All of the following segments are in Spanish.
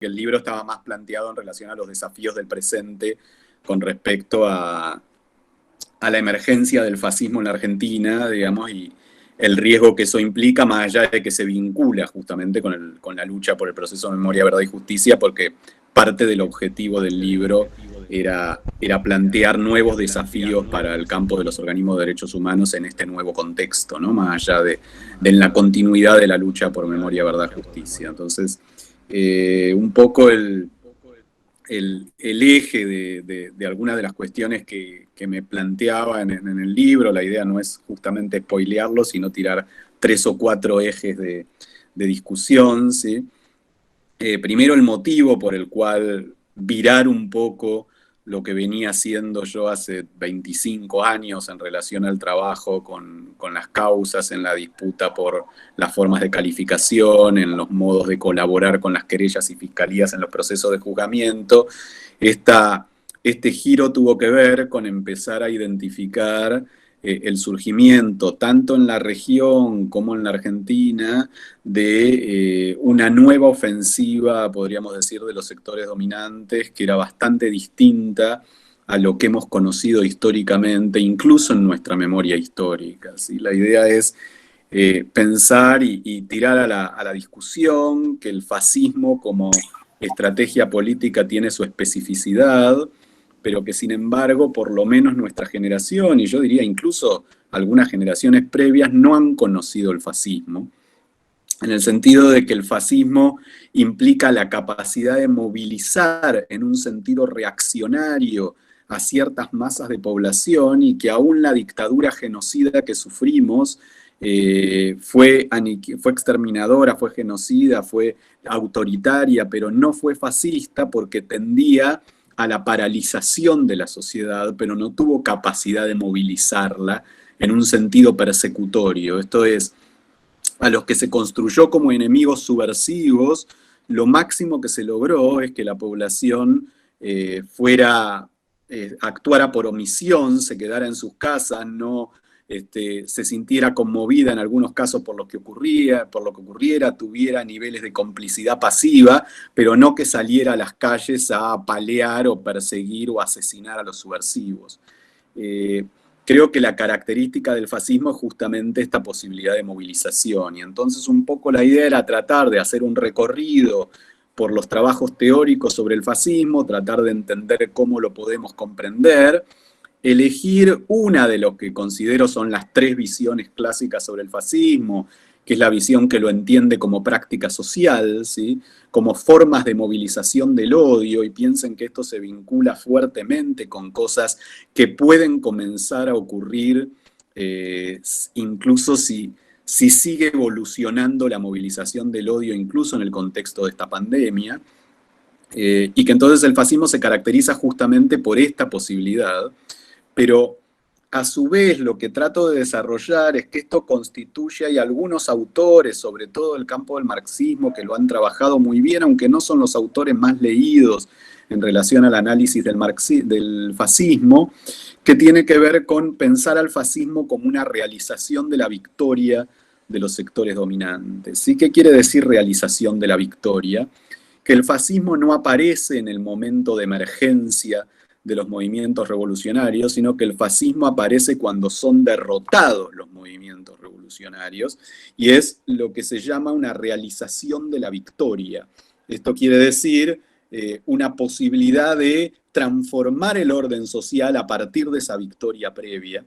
el libro estaba más planteado en relación a los desafíos del presente con respecto a la emergencia del fascismo en la Argentina, digamos, y el riesgo que eso implica, más allá de que se vincula justamente con la lucha por el proceso de memoria, verdad y justicia, porque parte del objetivo del libro era plantear nuevos desafíos para el campo de los organismos de derechos humanos en este nuevo contexto, ¿no? Más allá de la continuidad de la lucha por memoria, verdad, justicia. Entonces, un poco el eje de algunas de las cuestiones que me planteaba en el libro. La idea no es justamente spoilearlo, sino tirar 3 o 4 ejes de discusión, ¿sí? Primero, el motivo por el cual virar un poco lo que venía haciendo yo hace 25 años en relación al trabajo con las causas, en la disputa por las formas de calificación, en los modos de colaborar con las querellas y fiscalías en los procesos de juzgamiento. Este giro tuvo que ver con empezar a identificar el surgimiento, tanto en la región como en la Argentina, de una nueva ofensiva, podríamos decir, de los sectores dominantes, que era bastante distinta a lo que hemos conocido históricamente, incluso en nuestra memoria histórica, ¿sí? La idea es pensar y tirar a la discusión que el fascismo como estrategia política tiene su especificidad, pero que sin embargo, por lo menos nuestra generación, y yo diría incluso algunas generaciones previas, no han conocido el fascismo, en el sentido de que el fascismo implica la capacidad de movilizar en un sentido reaccionario a ciertas masas de población, y que aún la dictadura genocida que sufrimos fue exterminadora, fue genocida, fue autoritaria, pero no fue fascista, porque tendía a la paralización de la sociedad, pero no tuvo capacidad de movilizarla en un sentido persecutorio. Esto es, a los que se construyó como enemigos subversivos, lo máximo que se logró es que la población actuara por omisión, se quedara en sus casas, no se sintiera conmovida en algunos casos por lo que ocurriera, tuviera niveles de complicidad pasiva, pero no que saliera a las calles a apalear o perseguir o asesinar a los subversivos. Eh, Creo que la característica del fascismo es justamente esta posibilidad de movilización, y entonces un poco la idea era tratar de hacer un recorrido por los trabajos teóricos sobre el fascismo, tratar de entender cómo lo podemos comprender, elegir una de lo que considero son las 3 visiones clásicas sobre el fascismo, que es la visión que lo entiende como práctica social, ¿sí? Como formas de movilización del odio, y piensen que esto se vincula fuertemente con cosas que pueden comenzar a ocurrir incluso si sigue evolucionando la movilización del odio, incluso en el contexto de esta pandemia, y que entonces el fascismo se caracteriza justamente por esta posibilidad, pero a su vez lo que trato de desarrollar es que esto constituye, hay algunos autores, sobre todo del campo del marxismo, que lo han trabajado muy bien, aunque no son los autores más leídos en relación al análisis del fascismo, que tiene que ver con pensar al fascismo como una realización de la victoria de los sectores dominantes. ¿Sí? ¿Qué quiere decir realización de la victoria? Que el fascismo no aparece en el momento de emergencia de los movimientos revolucionarios, sino que el fascismo aparece cuando son derrotados los movimientos revolucionarios, y es lo que se llama una realización de la victoria. Esto quiere decir una posibilidad de transformar el orden social a partir de esa victoria previa.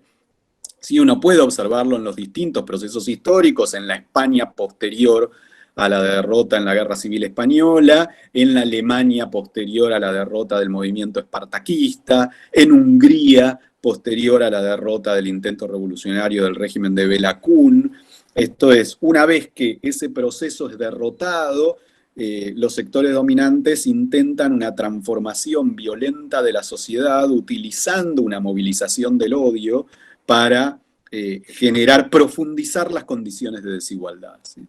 Sí, uno puede observarlo en los distintos procesos históricos, en la España posterior a la derrota en la Guerra Civil Española, en la Alemania posterior a la derrota del movimiento espartaquista, en Hungría posterior a la derrota del intento revolucionario del régimen de Béla Kun. Esto es, una vez que ese proceso es derrotado, los sectores dominantes intentan una transformación violenta de la sociedad utilizando una movilización del odio para profundizar las condiciones de desigualdad, ¿sí?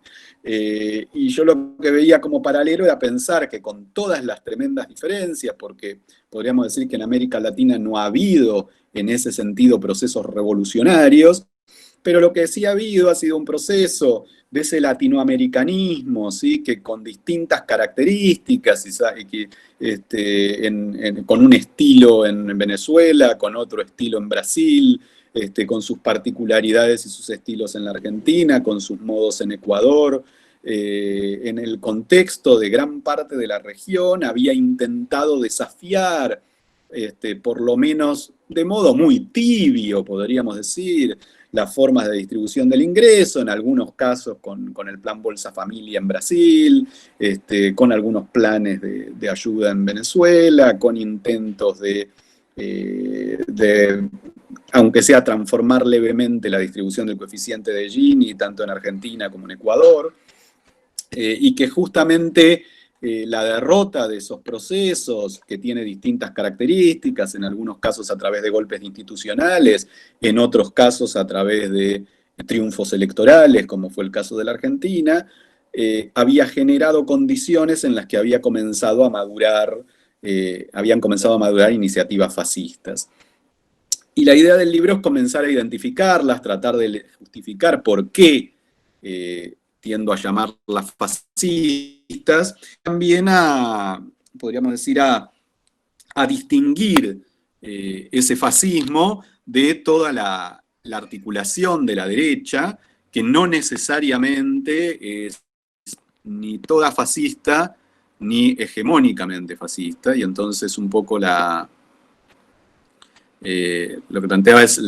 Y yo lo que veía como paralelo era pensar que con todas las tremendas diferencias, porque podríamos decir que en América Latina no ha habido en ese sentido procesos revolucionarios, pero lo que sí ha habido ha sido un proceso de ese latinoamericanismo, ¿sí? Que con distintas características, y que, con un estilo en Venezuela, con otro estilo en Brasil, con sus particularidades y sus estilos en la Argentina, con sus modos en Ecuador, en el contexto de gran parte de la región, había intentado desafiar, por lo menos de modo muy tibio, podríamos decir, las formas de distribución del ingreso, en algunos casos con el plan Bolsa Familia en Brasil, con algunos planes de ayuda en Venezuela, con intentos de, aunque sea transformar levemente la distribución del coeficiente de Gini, tanto en Argentina como en Ecuador, y que justamente la derrota de esos procesos, que tiene distintas características, en algunos casos a través de golpes institucionales, en otros casos a través de triunfos electorales, como fue el caso de la Argentina, había generado condiciones en las que habían comenzado a madurar iniciativas fascistas. Y la idea del libro es comenzar a identificarlas, tratar de justificar por qué tiendo a llamarlas fascistas, también podríamos decir, a distinguir ese fascismo de toda la articulación de la derecha, que no necesariamente es ni toda fascista, ni hegemónicamente fascista, y entonces un poco lo que planteaba es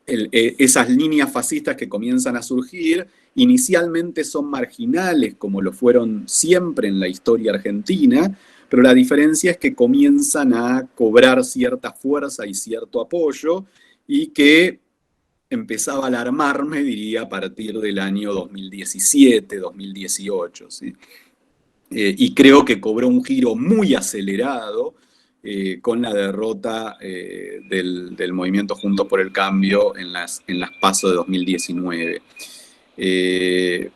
esas líneas fascistas que comienzan a surgir, inicialmente son marginales, como lo fueron siempre en la historia argentina, pero la diferencia es que comienzan a cobrar cierta fuerza y cierto apoyo, y que empezaba a alarmarme, diría, a partir del año 2017, 2018, ¿sí? Y creo que cobró un giro muy acelerado con la derrota del movimiento Juntos por el Cambio en las PASO de 2019. ¿Qué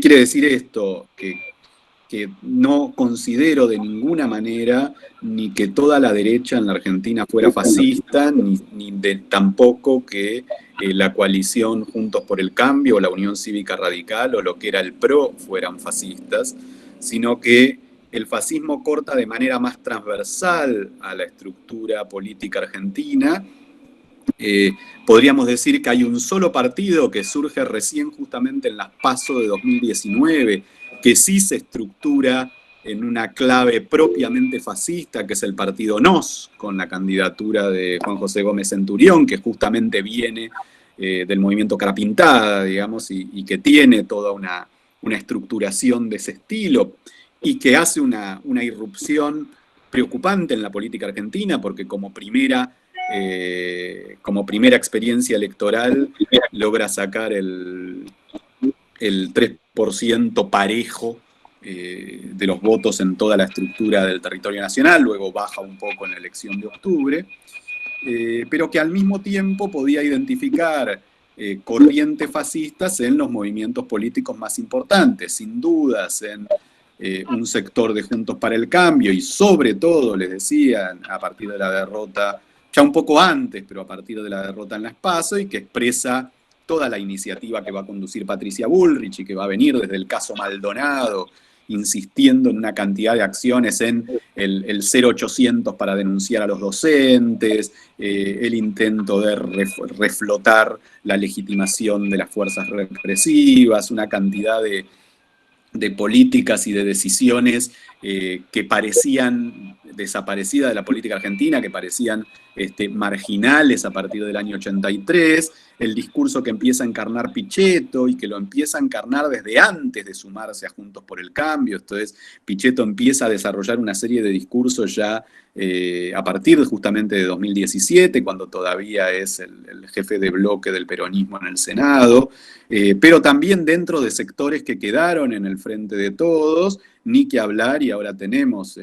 quiere decir esto? Que no considero de ninguna manera ni que toda la derecha en la Argentina fuera fascista, ni tampoco que la coalición Juntos por el Cambio, o la Unión Cívica Radical, o lo que era el PRO, fueran fascistas, sino que el fascismo corta de manera más transversal a la estructura política argentina. Podríamos decir que hay un solo partido que surge recién justamente en las PASO de 2019, que sí se estructura en una clave propiamente fascista, que es el partido NOS, con la candidatura de Juan José Gómez Centurión, que justamente viene del movimiento Cara Pintada, digamos, y que tiene toda una estructuración de ese estilo, y que hace una irrupción preocupante en la política argentina, porque como primera experiencia electoral logra sacar el 3% parejo de los votos en toda la estructura del territorio nacional, luego baja un poco en la elección de octubre, pero que al mismo tiempo podía identificar corrientes fascistas en los movimientos políticos más importantes, sin dudas en un sector de Juntos para el Cambio, y sobre todo, les decía, a partir de la derrota, ya un poco antes, pero a partir de la derrota en las PASO, y que expresa toda la iniciativa que va a conducir Patricia Bullrich y que va a venir desde el caso Maldonado, insistiendo en una cantidad de acciones, en el 0800 para denunciar a los docentes, el intento de reflotar la legitimación de las fuerzas represivas, una cantidad de políticas y de decisiones que parecían desaparecidas de la política argentina, que parecían marginales a partir del año 83, el discurso que empieza a encarnar Pichetto, y que lo empieza a encarnar desde antes de sumarse a Juntos por el Cambio. Entonces Pichetto empieza a desarrollar una serie de discursos ya a partir justamente de 2017, cuando todavía es el jefe de bloque del peronismo en el Senado, pero también dentro de sectores que quedaron en el frente de todos, ni que hablar, y ahora tenemos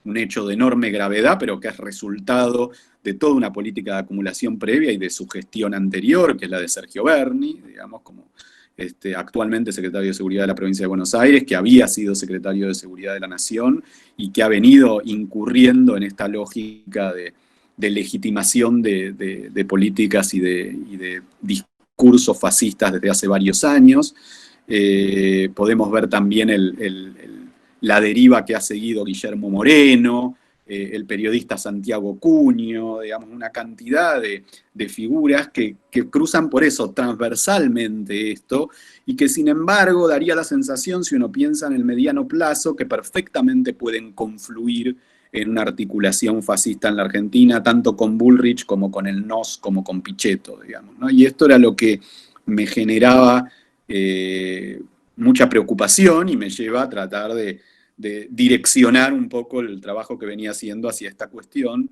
un hecho de enorme gravedad, pero que es resultado de toda una política de acumulación previa y de su gestión anterior, que es la de Sergio Berni, digamos, como actualmente secretario de Seguridad de la Provincia de Buenos Aires, que había sido secretario de Seguridad de la Nación y que ha venido incurriendo en esta lógica de legitimación de políticas y de discursos fascistas desde hace varios años. Podemos ver también la deriva que ha seguido Guillermo Moreno, el periodista Santiago Cuño, digamos, una cantidad de figuras que cruzan por eso transversalmente esto, y que sin embargo daría la sensación, si uno piensa en el mediano plazo, que perfectamente pueden confluir en una articulación fascista en la Argentina, tanto con Bullrich como con el NOS, como con Pichetto, digamos, ¿no? Y esto era lo que me generaba mucha preocupación y me lleva a tratar de direccionar un poco el trabajo que venía haciendo hacia esta cuestión,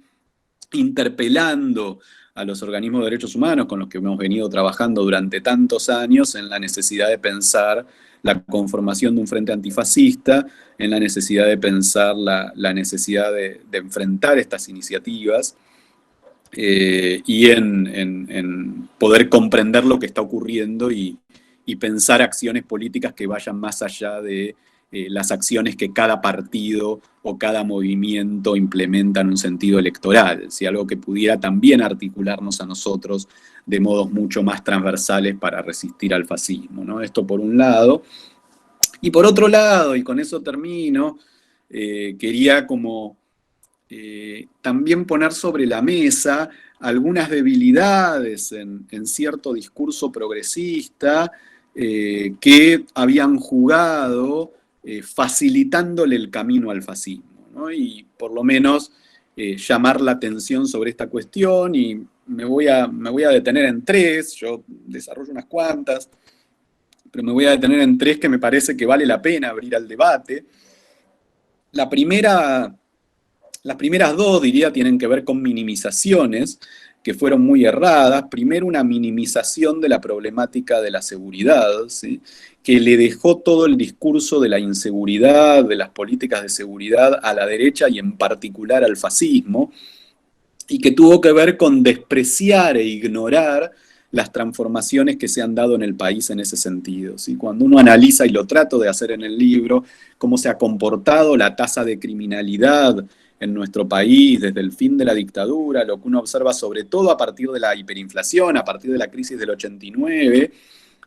interpelando a los organismos de derechos humanos con los que hemos venido trabajando durante tantos años en la necesidad de pensar la conformación de un frente antifascista, en la necesidad de pensar la necesidad de enfrentar estas iniciativas, y en poder comprender lo que está ocurriendo y pensar acciones políticas que vayan más allá de las acciones que cada partido o cada movimiento implementa en un sentido electoral, ¿sí? Algo que pudiera también articularnos a nosotros de modos mucho más transversales para resistir al fascismo, ¿no? Esto por un lado. Y por otro lado, y con eso termino, quería como también poner sobre la mesa algunas debilidades en cierto discurso progresista que habían jugado facilitándole el camino al fascismo, ¿no? Y por lo menos llamar la atención sobre esta cuestión, y me voy a detener en tres. Yo desarrollo unas cuantas, pero me voy a detener en tres que me parece que vale la pena abrir al debate. Las primeras dos, diría, tienen que ver con minimizaciones que fueron muy erradas. Primero, una minimización de la problemática de la seguridad, ¿sí? Que le dejó todo el discurso de la inseguridad, de las políticas de seguridad a la derecha y en particular al fascismo, y que tuvo que ver con despreciar e ignorar las transformaciones que se han dado en el país en ese sentido, ¿sí? Cuando uno analiza, y lo trato de hacer en el libro, cómo se ha comportado la tasa de criminalidad en nuestro país desde el fin de la dictadura, lo que uno observa sobre todo a partir de la hiperinflación, a partir de la crisis del 89,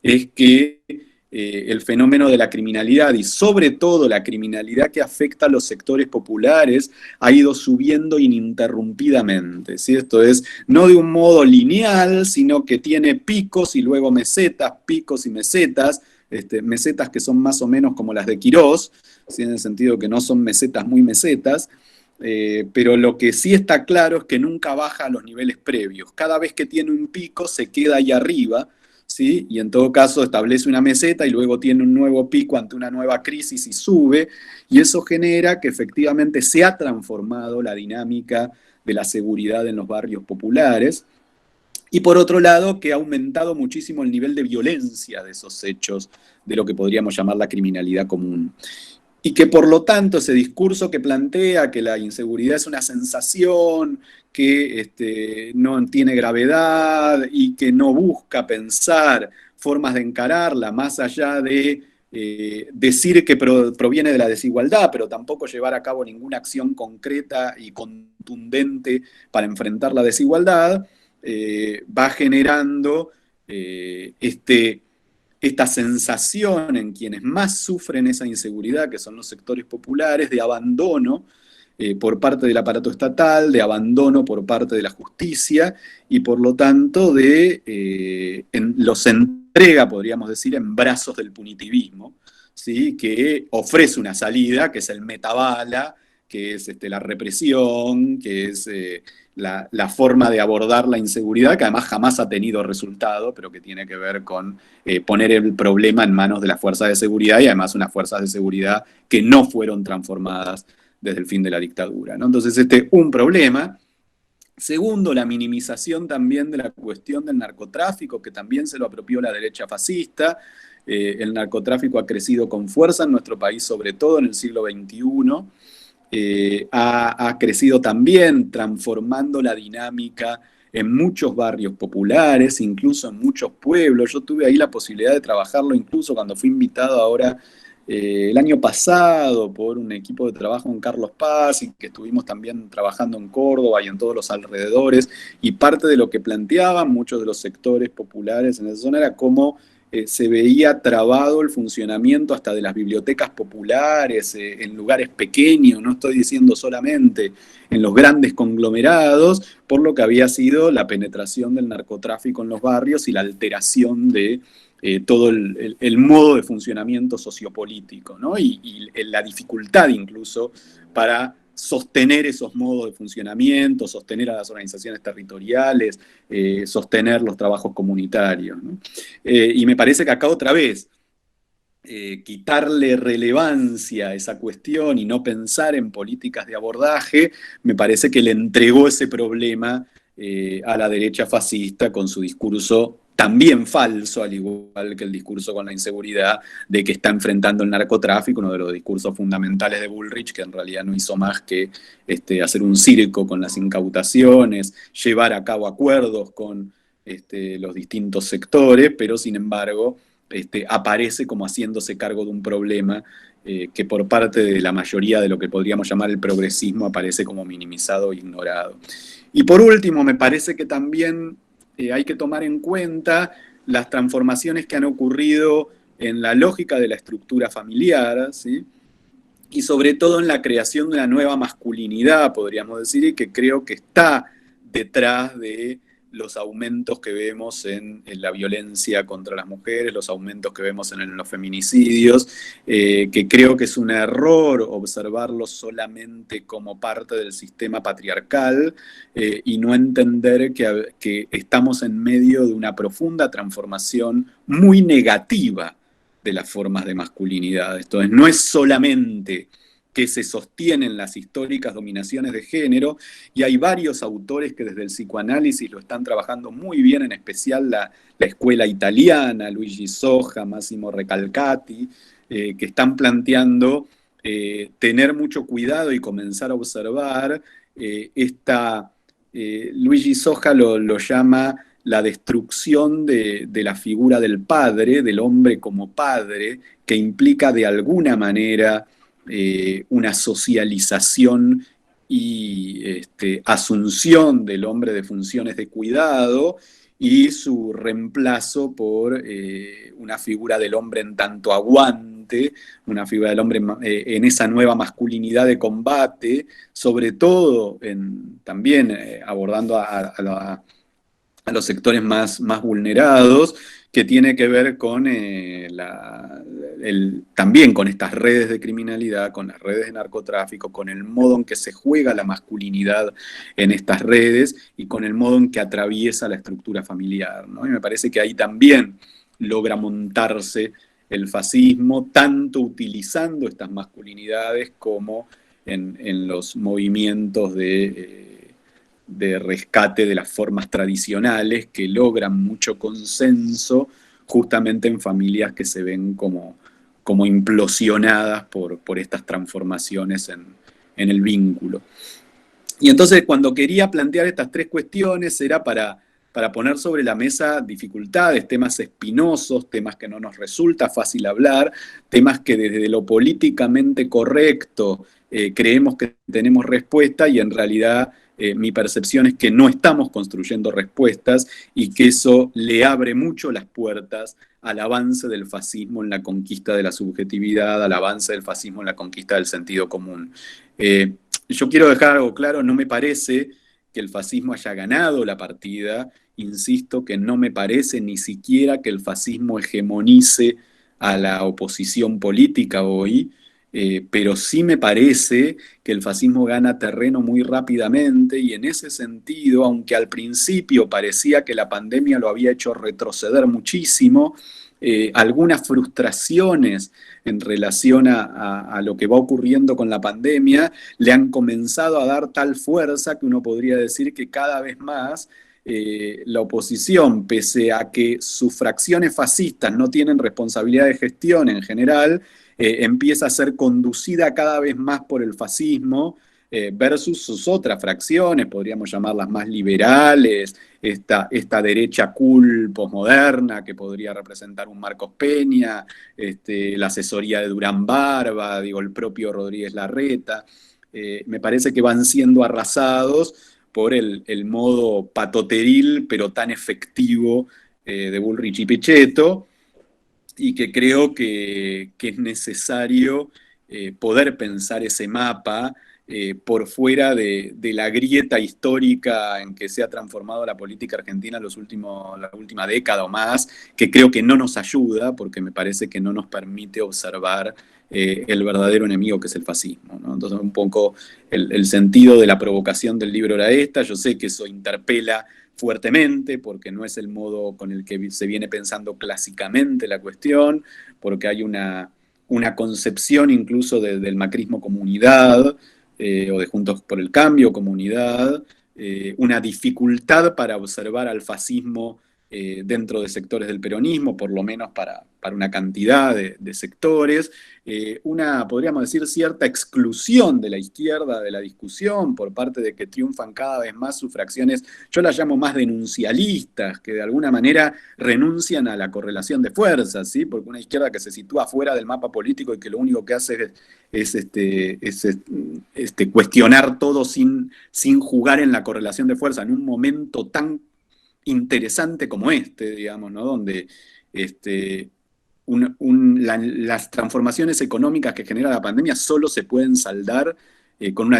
es que el fenómeno de la criminalidad, y sobre todo la criminalidad que afecta a los sectores populares, ha ido subiendo ininterrumpidamente, ¿sí? Esto es, no de un modo lineal, sino que tiene picos y luego mesetas, picos y mesetas, mesetas que son más o menos como las de Quirós, ¿sí? En el sentido que no son mesetas muy mesetas, pero lo que sí está claro es que nunca baja a los niveles previos. Cada vez que tiene un pico se queda ahí arriba, ¿sí? Y en todo caso establece una meseta y luego tiene un nuevo pico ante una nueva crisis y sube, y eso genera que efectivamente se ha transformado la dinámica de la seguridad en los barrios populares, y por otro lado que ha aumentado muchísimo el nivel de violencia de esos hechos, de lo que podríamos llamar la criminalidad común. Y que por lo tanto ese discurso que plantea que la inseguridad es una sensación, que no tiene gravedad y que no busca pensar formas de encararla más allá de decir que proviene de la desigualdad, pero tampoco llevar a cabo ninguna acción concreta y contundente para enfrentar la desigualdad, va generando esta sensación en quienes más sufren esa inseguridad, que son los sectores populares, de abandono por parte del aparato estatal, de abandono por parte de la justicia, y por lo tanto los entrega, podríamos decir, en brazos del punitivismo, ¿sí? Que ofrece una salida, que es el metabala, que es la represión, que es la forma de abordar la inseguridad, que además jamás ha tenido resultado, pero que tiene que ver con poner el problema en manos de las fuerzas de seguridad, y además unas fuerzas de seguridad que no fueron transformadas desde el fin de la dictadura, ¿no? Entonces, un problema. Segundo, la minimización también de la cuestión del narcotráfico, que también se lo apropió la derecha fascista. El narcotráfico ha crecido con fuerza en nuestro país, sobre todo en el siglo XXI. Ha crecido también transformando la dinámica en muchos barrios populares, incluso en muchos pueblos. Yo tuve ahí la posibilidad de trabajarlo incluso cuando fui invitado ahora el año pasado por un equipo de trabajo en Carlos Paz y que estuvimos también trabajando en Córdoba y en todos los alrededores, y parte de lo que planteaban muchos de los sectores populares en esa zona era cómo se veía trabado el funcionamiento hasta de las bibliotecas populares en lugares pequeños, no estoy diciendo solamente en los grandes conglomerados, por lo que había sido la penetración del narcotráfico en los barrios y la alteración de todo el modo de funcionamiento sociopolítico, ¿no? Y la dificultad incluso para sostener esos modos de funcionamiento, sostener a las organizaciones territoriales, sostener los trabajos comunitarios, ¿no? Y me parece que acá otra vez, quitarle relevancia a esa cuestión y no pensar en políticas de abordaje, me parece que le entregó ese problema a la derecha fascista con su discurso también falso, al igual que el discurso con la inseguridad, de que está enfrentando el narcotráfico, uno de los discursos fundamentales de Bullrich, que en realidad no hizo más que hacer un circo con las incautaciones, llevar a cabo acuerdos con los distintos sectores, pero sin embargo aparece como haciéndose cargo de un problema que por parte de la mayoría de lo que podríamos llamar el progresismo aparece como minimizado e ignorado. Y por último, me parece que también hay que tomar en cuenta las transformaciones que han ocurrido en la lógica de la estructura familiar, ¿sí? Y sobre todo en la creación de una nueva masculinidad, podríamos decir, y que creo que está detrás de los aumentos que vemos en la violencia contra las mujeres, los aumentos que vemos en los feminicidios, que creo que es un error observarlos solamente como parte del sistema patriarcal y no entender que estamos en medio de una profunda transformación muy negativa de las formas de masculinidad. Entonces, no es solamente que se sostienen las históricas dominaciones de género, y hay varios autores que desde el psicoanálisis lo están trabajando muy bien, en especial la escuela italiana, Luigi Soja, Massimo Recalcati, que están planteando tener mucho cuidado y comenzar a observar Luigi Soja lo llama la destrucción de la figura del padre, del hombre como padre, que implica de alguna manera una socialización y asunción del hombre de funciones de cuidado y su reemplazo por una figura del hombre en tanto aguante, una figura del hombre en esa nueva masculinidad de combate, sobre todo también abordando a los sectores más vulnerados, que tiene que ver con también con estas redes de criminalidad, con las redes de narcotráfico, con el modo en que se juega la masculinidad en estas redes y con el modo en que atraviesa la estructura familiar, ¿no? Y me parece que ahí también logra montarse el fascismo, tanto utilizando estas masculinidades como en los movimientos de rescate de las formas tradicionales que logran mucho consenso justamente en familias que se ven como implosionadas por estas transformaciones en el vínculo. Y entonces cuando quería plantear estas tres cuestiones era para poner sobre la mesa dificultades, temas espinosos, temas que no nos resulta fácil hablar, temas que desde lo políticamente correcto creemos que tenemos respuesta y en realidad mi percepción es que no estamos construyendo respuestas y que eso le abre mucho las puertas al avance del fascismo en la conquista de la subjetividad, al avance del fascismo en la conquista del sentido común. Yo quiero dejar algo claro, no me parece que el fascismo haya ganado la partida, insisto que no me parece ni siquiera que el fascismo hegemonice a la oposición política hoy, pero sí me parece que el fascismo gana terreno muy rápidamente y en ese sentido, aunque al principio parecía que la pandemia lo había hecho retroceder muchísimo, algunas frustraciones en relación a lo que va ocurriendo con la pandemia le han comenzado a dar tal fuerza que uno podría decir que cada vez más la oposición, pese a que sus fracciones fascistas no tienen responsabilidad de gestión en general, empieza a ser conducida cada vez más por el fascismo, versus sus otras fracciones, podríamos llamarlas más liberales, esta derecha cool posmoderna que podría representar un Marcos Peña, la asesoría de Durán Barba, digo, el propio Rodríguez Larreta. Me parece que van siendo arrasados por el modo patoteril, pero tan efectivo de Bullrich y Pichetto, y que creo que es necesario poder pensar ese mapa por fuera de la grieta histórica en que se ha transformado la política argentina en la última década o más, que creo que no nos ayuda, porque me parece que no nos permite observar el verdadero enemigo que es el fascismo, ¿no? Entonces, un poco el sentido de la provocación del libro era esta. Yo sé que eso interpela fuertemente, porque no es el modo con el que se viene pensando clásicamente la cuestión, porque hay una concepción incluso del macrismo comunidad, o de Juntos por el Cambio comunidad, una dificultad para observar al fascismo dentro de sectores del peronismo, por lo menos para una cantidad de sectores, podríamos decir, cierta exclusión de la izquierda de la discusión por parte de que triunfan cada vez más sus fracciones, yo las llamo más denuncialistas, que de alguna manera renuncian a la correlación de fuerzas, ¿sí? Porque una izquierda que se sitúa fuera del mapa político y que lo único que hace es cuestionar todo sin jugar en la correlación de fuerza, en un momento tan interesante como digamos, ¿no? Donde las transformaciones económicas que genera la pandemia solo se pueden saldar con una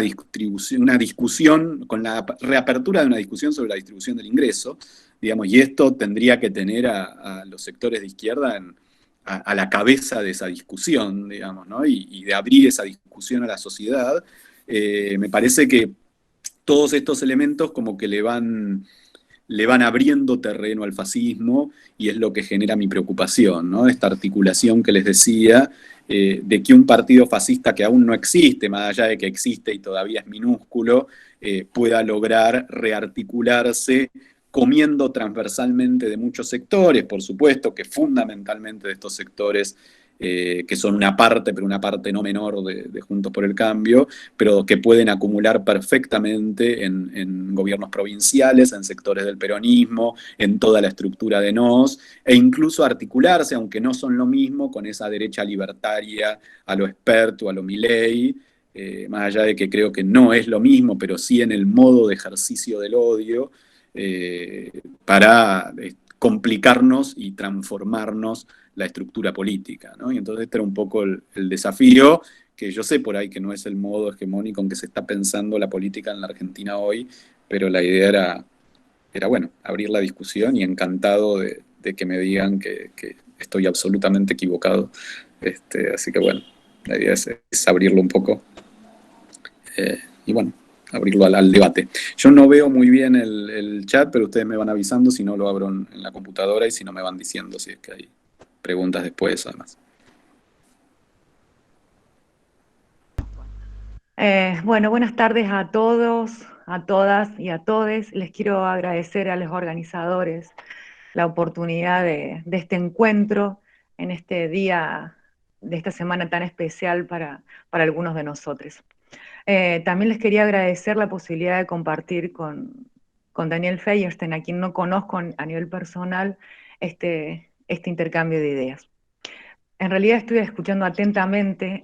discusión, con la reapertura de una discusión sobre la distribución del ingreso, digamos, y esto tendría que tener a los sectores de izquierda a la cabeza de esa discusión, digamos, ¿no? Y de abrir esa discusión a la sociedad. Me parece que todos estos elementos como que le van abriendo terreno al fascismo, y es lo que genera mi preocupación, ¿no? Esta articulación que les decía, de que un partido fascista que aún no existe, más allá de que existe y todavía es minúsculo, pueda lograr rearticularse comiendo transversalmente de muchos sectores, por supuesto que fundamentalmente de estos sectores que son una parte, pero una parte no menor de Juntos por el Cambio, pero que pueden acumular perfectamente en gobiernos provinciales, en sectores del peronismo, en toda la estructura de NOS, e incluso articularse, aunque no son lo mismo, con esa derecha libertaria a lo experto, a lo Milei, más allá de que creo que no es lo mismo, pero sí en el modo de ejercicio del odio, para complicarnos y transformarnos la estructura política, ¿no? Y entonces este era un poco el desafío, que yo sé por ahí que no es el modo hegemónico en que se está pensando la política en la Argentina hoy, pero la idea era bueno, abrir la discusión, y encantado de que me digan que estoy absolutamente equivocado. Así que bueno, la idea es abrirlo un poco, y bueno, abrirlo al debate. Yo no veo muy bien el chat, pero ustedes me van avisando si no lo abro en la computadora, y si no me van diciendo si es que hay preguntas después, además. Bueno, buenas tardes a todos, a todas y a todes. Les quiero agradecer a los organizadores la oportunidad de este encuentro en este día de esta semana tan especial para algunos de nosotros. También les quería agradecer la posibilidad de compartir con Daniel Feierstein, a quien no conozco a nivel personal, este intercambio de ideas. En realidad estoy escuchando atentamente,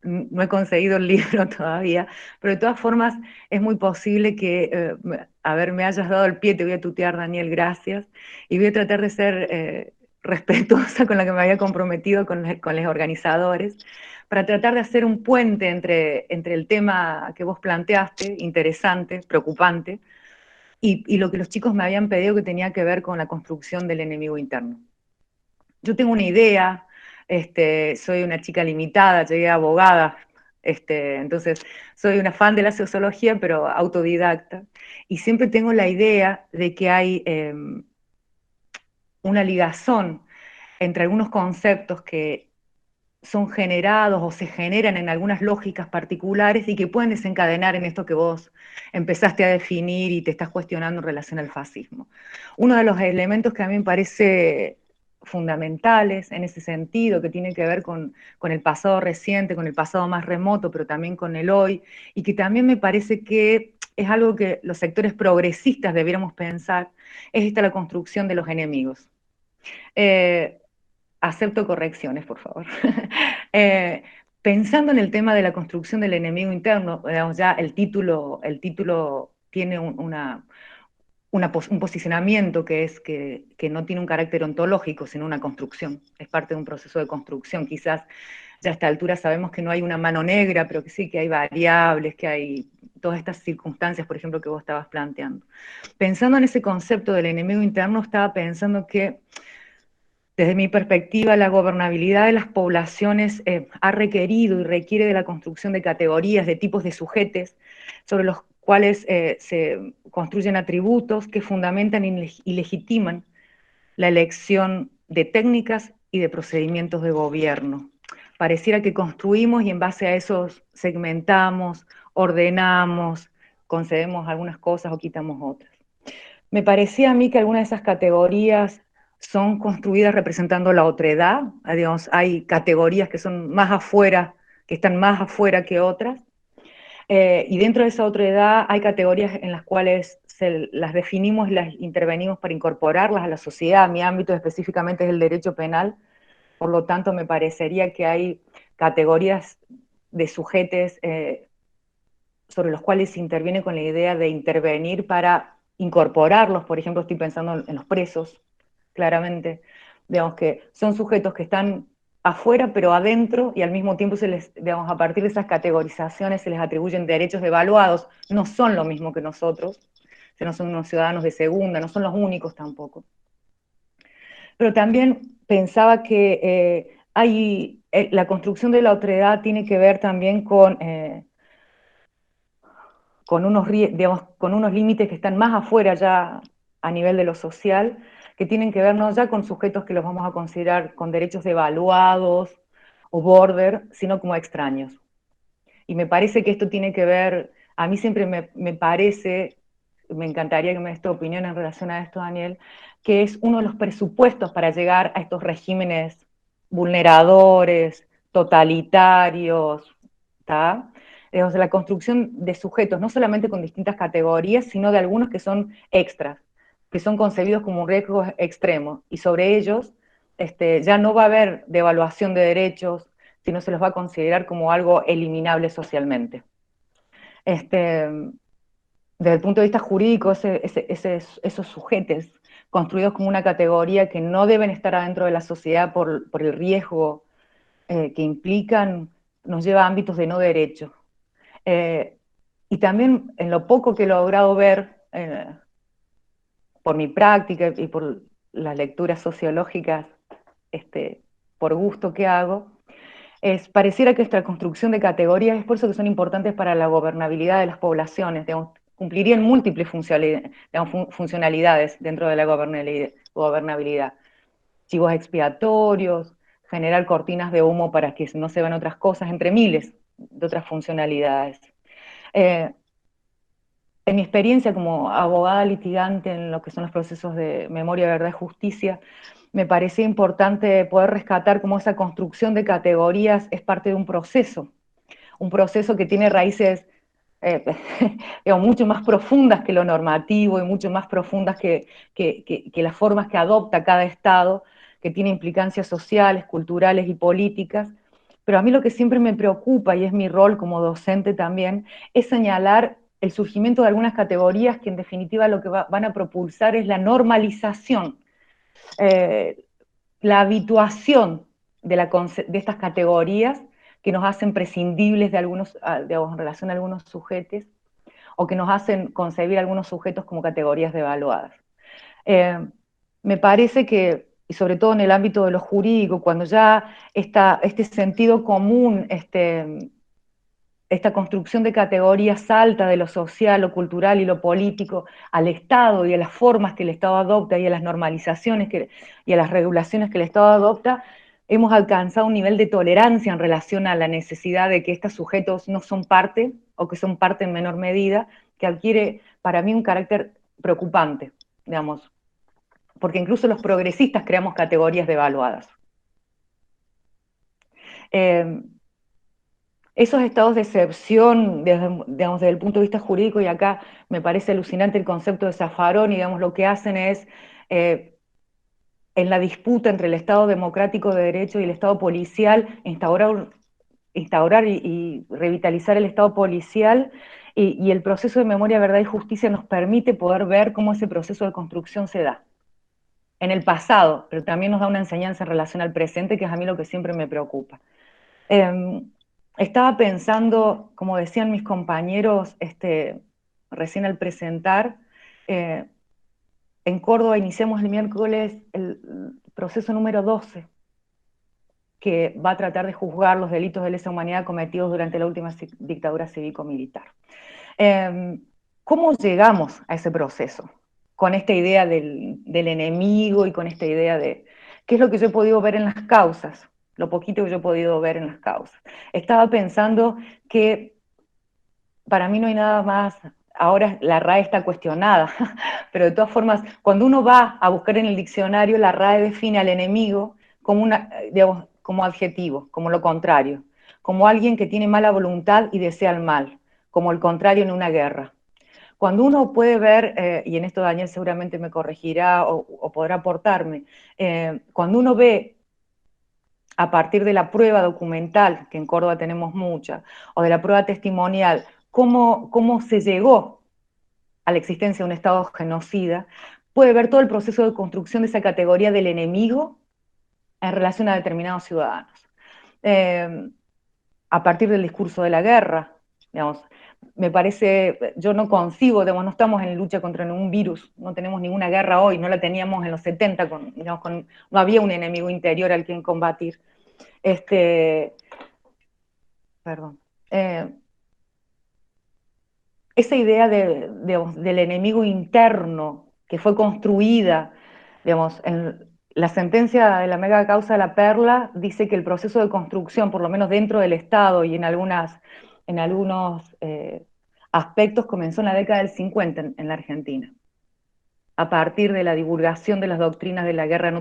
no he conseguido el libro todavía, pero de todas formas es muy posible que, me hayas dado el pie, te voy a tutear, Daniel, gracias, y voy a tratar de ser respetuosa con la que me había comprometido con los organizadores, para tratar de hacer un puente entre el tema que vos planteaste, interesante, preocupante, y lo que los chicos me habían pedido, que tenía que ver con la construcción del enemigo interno. Yo tengo una idea, soy una chica limitada, llegué abogada, entonces soy una fan de la sociología, pero autodidacta, y siempre tengo la idea de que hay una ligazón entre algunos conceptos que son generados o se generan en algunas lógicas particulares y que pueden desencadenar en esto que vos empezaste a definir y te estás cuestionando en relación al fascismo. Uno de los elementos que a mí me parece fundamentales en ese sentido, que tienen que ver con el pasado reciente, con el pasado más remoto, pero también con el hoy, y que también me parece que es algo que los sectores progresistas debiéramos pensar, es esta la construcción de los enemigos. Eh, Acepto correcciones, por favor. Eh, Pensando en el tema de la construcción del enemigo interno, digamos, ya el título tiene un posicionamiento que no tiene un carácter ontológico, sino una construcción. Es parte de un proceso de construcción. Quizás ya a esta altura sabemos que no hay una mano negra, pero que sí que hay variables, que hay todas estas circunstancias, por ejemplo, que vos estabas planteando. Pensando en ese concepto del enemigo interno, estaba pensando que desde mi perspectiva, la gobernabilidad de las poblaciones ha requerido y requiere de la construcción de categorías, de tipos de sujetes, sobre los cuales se construyen atributos que fundamentan y legitiman la elección de técnicas y de procedimientos de gobierno. Pareciera que construimos y en base a eso segmentamos, ordenamos, concedemos algunas cosas o quitamos otras. Me parecía a mí que algunas de esas categorías son construidas representando la otredad, digamos, hay categorías que son más afuera, que están más afuera que otras, y dentro de esa otredad hay categorías en las cuales las definimos y las intervenimos para incorporarlas a la sociedad. Mi ámbito específicamente es el derecho penal, por lo tanto me parecería que hay categorías de sujetes sobre los cuales se interviene con la idea de intervenir para incorporarlos. Por ejemplo, estoy pensando en los presos, claramente, digamos que son sujetos que están afuera pero adentro, y al mismo tiempo digamos, a partir de esas categorizaciones se les atribuyen derechos devaluados. No son lo mismo que nosotros, no son unos ciudadanos de segunda, no son los únicos tampoco. Pero también pensaba que la construcción de la otredad tiene que ver también con unos límites que están más afuera ya a nivel de lo social, que tienen que ver no ya con sujetos que los vamos a considerar con derechos devaluados o border, sino como extraños. Y me parece que esto tiene que ver, a mí siempre me parece, me encantaría que me des tu opinión en relación a esto, Daniel, que es uno de los presupuestos para llegar a estos regímenes vulneradores, totalitarios, ¿está? La construcción de sujetos, no solamente con distintas categorías, sino de algunos que son extras, que son concebidos como un riesgo extremo, y sobre ellos ya no va a haber devaluación de derechos, sino se los va a considerar como algo eliminable socialmente. Desde el punto de vista jurídico, esos sujetos construidos como una categoría que no deben estar adentro de la sociedad por el riesgo que implican, nos lleva a ámbitos de no derecho. Y también en lo poco que he logrado ver por mi práctica y por las lecturas sociológicas, por gusto que hago, pareciera que esta construcción de categorías es por eso que son importantes para la gobernabilidad de las poblaciones, digamos, cumplirían múltiples funcionalidades dentro de la gobernabilidad. Chivos expiatorios, generar cortinas de humo para que no se vean otras cosas, entre miles de otras funcionalidades. En mi experiencia como abogada litigante en lo que son los procesos de memoria, verdad y justicia, me parecía importante poder rescatar cómo esa construcción de categorías es parte de un proceso que tiene raíces digamos, mucho más profundas que lo normativo y mucho más profundas que las formas que adopta cada Estado, que tiene implicancias sociales, culturales y políticas. Pero a mí lo que siempre me preocupa, y es mi rol como docente también, es señalar el surgimiento de algunas categorías que en definitiva lo que van a propulsar es la normalización, eh, la habituación de estas categorías que nos hacen prescindibles en relación a algunos sujetos, o que nos hacen concebir algunos sujetos como categorías devaluadas. Me parece que, y sobre todo en el ámbito de lo jurídico, cuando ya este sentido común, esta construcción de categorías salta de lo social, lo cultural y lo político al Estado y a las formas que el Estado adopta y a las normalizaciones y a las regulaciones que el Estado adopta, hemos alcanzado un nivel de tolerancia en relación a la necesidad de que estos sujetos no son parte, o que son parte en menor medida, que adquiere para mí un carácter preocupante, digamos. porque incluso los progresistas creamos categorías devaluadas. Esos estados de excepción, digamos, desde el punto de vista jurídico, y acá me parece alucinante el concepto de Zaffaroni, digamos, lo que hacen es, en la disputa entre el Estado democrático de derecho y el Estado policial, instaurar y revitalizar el Estado policial, y el proceso de memoria, verdad y justicia nos permite poder ver cómo ese proceso de construcción se da en el pasado, pero también nos da una enseñanza en relación al presente, que es a mí lo que siempre me preocupa. Estaba pensando, como decían mis compañeros recién al presentar, en Córdoba iniciamos el miércoles el proceso número 12, que va a tratar de juzgar los delitos de lesa humanidad cometidos durante la última dictadura cívico-militar. ¿Cómo llegamos a ese proceso? Con esta idea del enemigo y con esta idea de qué es lo que yo he podido ver en las causas, lo poquito que yo he podido ver en las causas. Estaba pensando que para mí no hay nada más, ahora la RAE está cuestionada, pero de todas formas, cuando uno va a buscar en el diccionario, la RAE define al enemigo como, digamos, como adjetivo, como lo contrario, como alguien que tiene mala voluntad y desea el mal, como el contrario en una guerra. Cuando uno puede ver, y en esto Daniel seguramente me corregirá o podrá aportarme, cuando uno ve a partir de la prueba documental, que en Córdoba tenemos mucha, o de la prueba testimonial, cómo se llegó a la existencia de un Estado genocida, puede ver todo el proceso de construcción de esa categoría del enemigo en relación a determinados ciudadanos. A partir del discurso de la guerra, digamos, me parece, yo no concibo, digamos, no estamos en lucha contra ningún virus, no tenemos ninguna guerra hoy, no la teníamos en los 70, no había un enemigo interior al quien combatir. Perdón. Esa idea del enemigo interno que fue construida, digamos, en la sentencia de la mega causa de la Perla dice que el proceso de construcción, por lo menos dentro del Estado y en algunos aspectos, comenzó en la década del 50 en la Argentina, a partir de la divulgación de las doctrinas de la guerra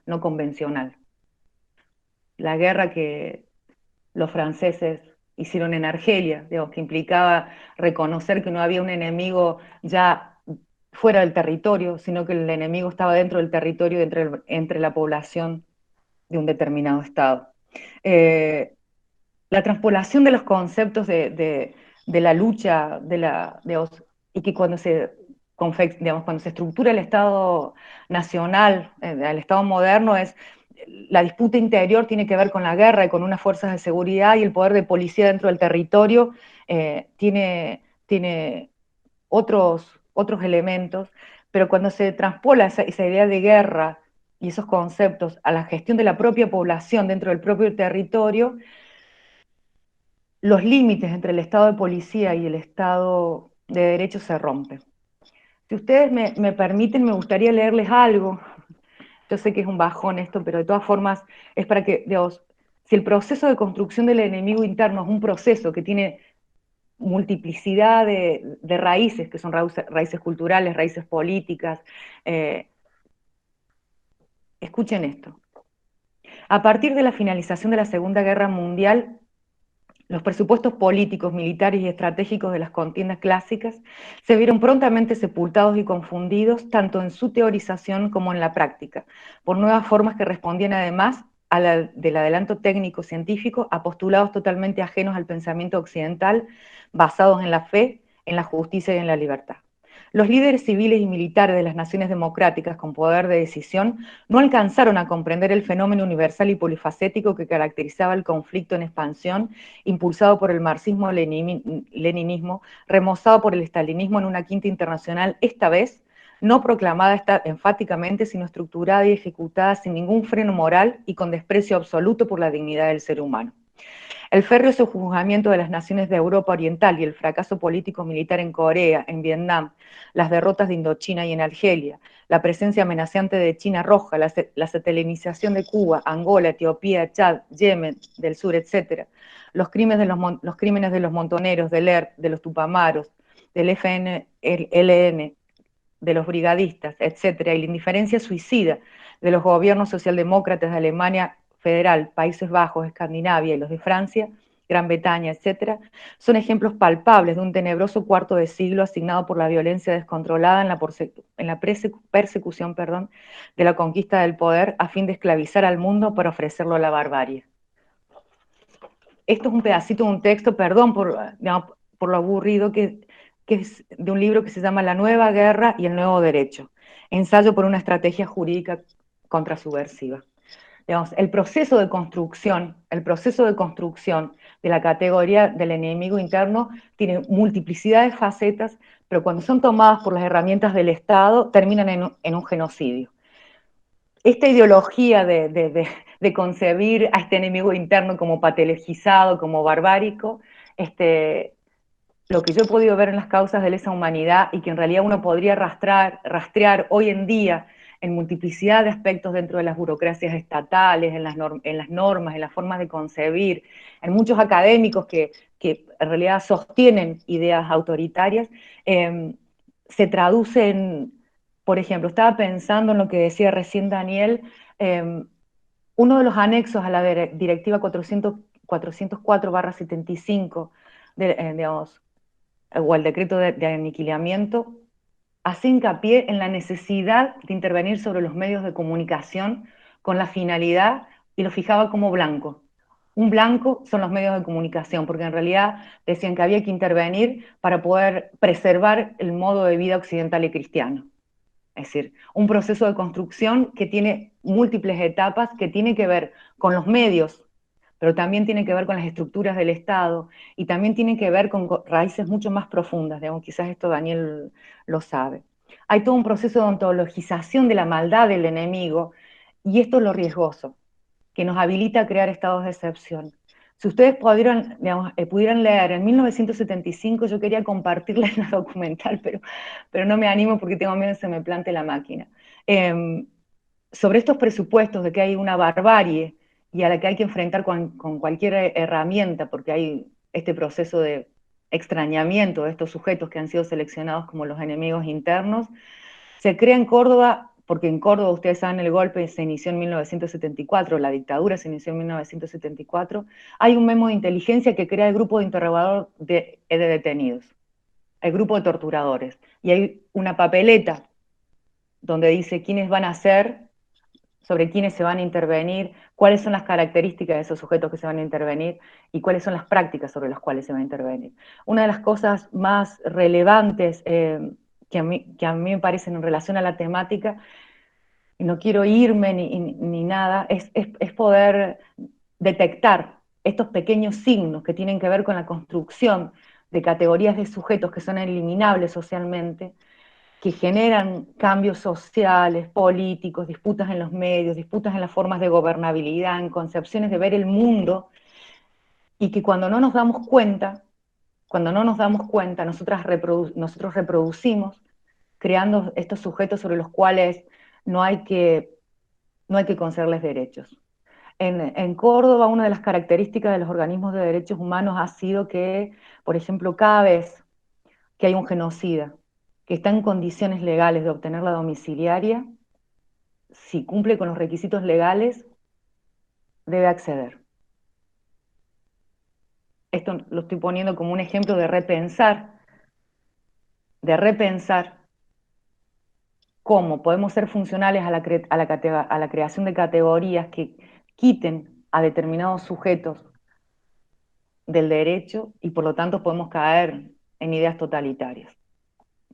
no convencional. La guerra que los franceses hicieron en Argelia, digamos, que implicaba reconocer que no había un enemigo ya fuera del territorio, sino que el enemigo estaba dentro del territorio, entre la población de un determinado estado. La transpolación de los conceptos de la lucha, y que cuando cuando se estructura el Estado nacional, el Estado moderno, la disputa interior tiene que ver con la guerra y con unas fuerzas de seguridad, y el poder de policía dentro del territorio tiene otros elementos, pero cuando se transpola esa idea de guerra y esos conceptos a la gestión de la propia población dentro del propio territorio, los límites entre el Estado de policía y el Estado de derecho se rompen. Si ustedes me permiten, me gustaría leerles algo. Yo sé que es un bajón esto, pero de todas formas es para que, digamos, si el proceso de construcción del enemigo interno es un proceso que tiene multiplicidad de raíces, que son raíces culturales, raíces políticas, escuchen esto. A partir de la finalización de la Segunda Guerra Mundial, los presupuestos políticos, militares y estratégicos de las contiendas clásicas se vieron prontamente sepultados y confundidos, tanto en su teorización como en la práctica, por nuevas formas que respondían además del adelanto técnico-científico a postulados totalmente ajenos al pensamiento occidental, basados en la fe, en la justicia y en la libertad. Los líderes civiles y militares de las naciones democráticas con poder de decisión no alcanzaron a comprender el fenómeno universal y polifacético que caracterizaba el conflicto en expansión, impulsado por el marxismo-leninismo, remozado por el estalinismo en una quinta internacional, esta vez no proclamada enfáticamente, sino estructurada y ejecutada sin ningún freno moral y con desprecio absoluto por la dignidad del ser humano. El férreo sojuzgamiento de las naciones de Europa Oriental y el fracaso político-militar en Corea, en Vietnam, las derrotas de Indochina y en Argelia, la presencia amenazante de China Roja, la satelinización de Cuba, Angola, Etiopía, Chad, Yemen del sur, etc., los crímenes de los montoneros, del ERP, de los tupamaros, del FNLN, de los brigadistas, etcétera, y la indiferencia suicida de los gobiernos socialdemócratas de Alemania Federal, Países Bajos, Escandinavia y los de Francia, Gran Bretaña, etcétera, son ejemplos palpables de un tenebroso cuarto de siglo asignado por la violencia descontrolada en la persecución, de la conquista del poder a fin de esclavizar al mundo para ofrecerlo a la barbarie. Esto es un pedacito de un texto, perdón digamos, por lo aburrido, que es de un libro que se llama La Nueva Guerra y el Nuevo Derecho, ensayo por una estrategia jurídica contrasubversiva. Digamos, el proceso de construcción de la categoría del enemigo interno tiene multiplicidad de facetas, pero cuando son tomadas por las herramientas del Estado terminan en un genocidio. Esta ideología de concebir a este enemigo interno como patologizado, como barbárico, lo que yo he podido ver en las causas de lesa humanidad y que en realidad uno podría rastrear hoy en día en multiplicidad de aspectos dentro de las burocracias estatales, en las normas, en las formas de concebir, en muchos académicos que en realidad sostienen ideas autoritarias, se traduce en, por ejemplo, estaba pensando en lo que decía recién Daniel, uno de los anexos a la directiva 404/75, digamos, o el decreto de aniquilamiento, hace hincapié en la necesidad de intervenir sobre los medios de comunicación con la finalidad, y lo fijaba como blanco. Un blanco son los medios de comunicación, porque en realidad decían que había que intervenir para poder preservar el modo de vida occidental y cristiano. Es decir, un proceso de construcción que tiene múltiples etapas, que tiene que ver con los medios, pero también tiene que ver con las estructuras del Estado y también tiene que ver con raíces mucho más profundas, digamos, quizás esto Daniel lo sabe. Hay todo un proceso de ontologización de la maldad del enemigo y esto es lo riesgoso, que nos habilita a crear estados de excepción. Si ustedes pudieran leer en 1975, yo quería compartirles la documental, pero no me animo porque tengo miedo de que se me plante la máquina. Sobre estos presupuestos de que hay una barbarie y a la que hay que enfrentar con cualquier herramienta, porque hay este proceso de extrañamiento de estos sujetos que han sido seleccionados como los enemigos internos, se crea en Córdoba, porque en Córdoba, ustedes saben, el golpe se inició en 1974, la dictadura se inició en 1974, hay un memo de inteligencia que crea el grupo de interrogador de detenidos, el grupo de torturadores, y hay una papeleta donde dice quiénes van a ser, sobre quiénes se van a intervenir, cuáles son las características de esos sujetos que se van a intervenir y cuáles son las prácticas sobre las cuales se va a intervenir. Una de las cosas más relevantes que a mí me parecen en relación a la temática, y no quiero irme ni nada, es poder detectar estos pequeños signos que tienen que ver con la construcción de categorías de sujetos que son eliminables socialmente, que generan cambios sociales, políticos, disputas en los medios, disputas en las formas de gobernabilidad, en concepciones de ver el mundo, y que cuando no nos damos cuenta, nosotros reproducimos, creando estos sujetos sobre los cuales no hay que concederles derechos. En Córdoba, una de las características de los organismos de derechos humanos ha sido que, por ejemplo, cada vez que hay un genocida que está en condiciones legales de obtener la domiciliaria, si cumple con los requisitos legales, debe acceder. Esto lo estoy poniendo como un ejemplo de repensar cómo podemos ser funcionales a la creación de categorías que quiten a determinados sujetos del derecho y por lo tanto podemos caer en ideas totalitarias.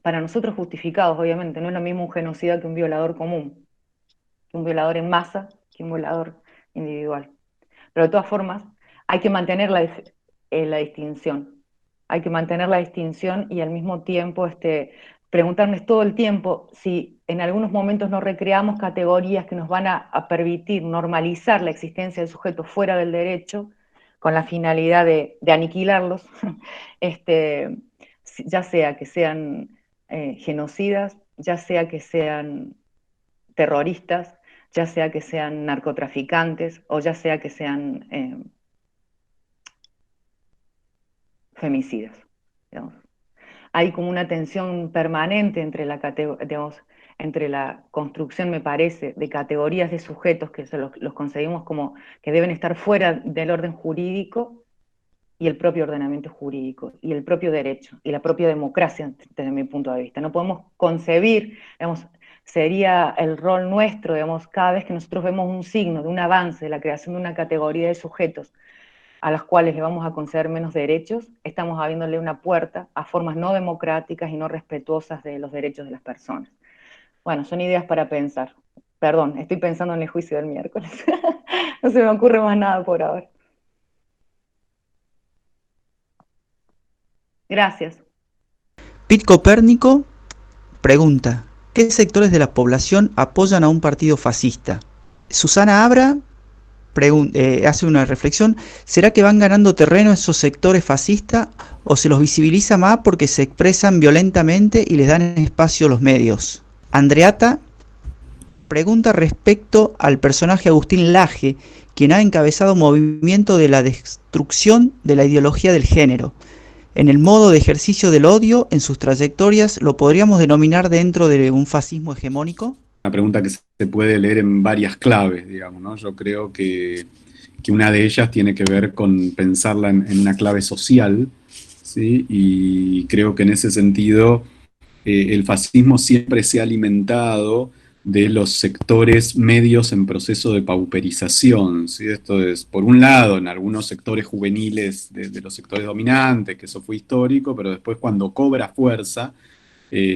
Para nosotros justificados, obviamente, no es lo mismo un genocida que un violador común, que un violador en masa, que un violador individual. Pero de todas formas, hay que mantener la distinción. Hay que mantener la distinción y al mismo tiempo preguntarnos todo el tiempo si en algunos momentos no recreamos categorías que nos van a permitir normalizar la existencia de sujetos fuera del derecho con la finalidad de aniquilarlos, ya sea que sean genocidas, ya sea que sean terroristas, ya sea que sean narcotraficantes o ya sea que sean femicidas, digamos. hay como una tensión permanente entre digamos, entre la construcción, me parece, de categorías de sujetos que los concebimos como que deben estar fuera del orden jurídico, y el propio ordenamiento jurídico, y el propio derecho, y la propia democracia, desde mi punto de vista. No podemos concebir, digamos, sería el rol nuestro, digamos, cada vez que nosotros vemos un signo de un avance, de la creación de una categoría de sujetos a los cuales le vamos a conceder menos derechos, estamos abriéndole una puerta a formas no democráticas y no respetuosas de los derechos de las personas. Bueno, son ideas para pensar. Perdón, estoy pensando en el juicio del miércoles. No se me ocurre más nada por ahora. Gracias. Pete Copérnico pregunta, ¿qué sectores de la población apoyan a un partido fascista? Susana Abra hace una reflexión, ¿será que van ganando terreno esos sectores fascistas o se los visibiliza más porque se expresan violentamente y les dan espacio los medios? Andreata pregunta respecto al personaje Agustín Laje, quien ha encabezado un movimiento de la destrucción de la ideología del género. En el modo de ejercicio del odio, en sus trayectorias, ¿lo podríamos denominar dentro de un fascismo hegemónico? Una pregunta que se puede leer en varias claves, digamos, ¿no? Yo creo que una de ellas tiene que ver con pensarla en una clave social, ¿sí? Y creo que en ese sentido el fascismo siempre se ha alimentado de los sectores medios en proceso de pauperización, ¿sí? Esto es, por un lado, en algunos sectores juveniles de los sectores dominantes, que eso fue histórico, pero después cuando cobra fuerza,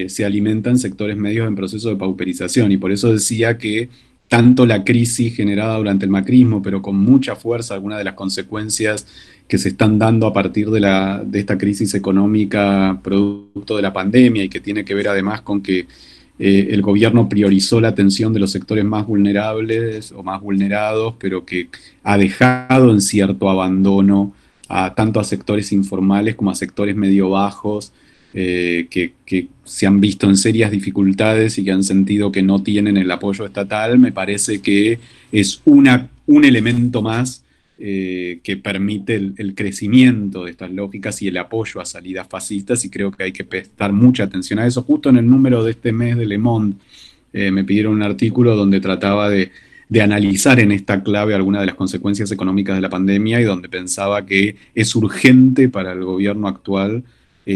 se alimentan sectores medios en proceso de pauperización. Y por eso decía que tanto la crisis generada durante el macrismo, pero con mucha fuerza, algunas de las consecuencias que se están dando a partir de esta crisis económica producto de la pandemia y que tiene que ver además con que el gobierno priorizó la atención de los sectores más vulnerables o más vulnerados, pero que ha dejado en cierto abandono tanto a sectores informales como a sectores medio bajos, que se han visto en serias dificultades y que han sentido que no tienen el apoyo estatal. Me parece que es un elemento más que permite el crecimiento de estas lógicas y el apoyo a salidas fascistas, y creo que hay que prestar mucha atención a eso. Justo en el número de este mes de Le Monde me pidieron un artículo donde trataba de analizar en esta clave algunas de las consecuencias económicas de la pandemia y donde pensaba que es urgente para el gobierno actual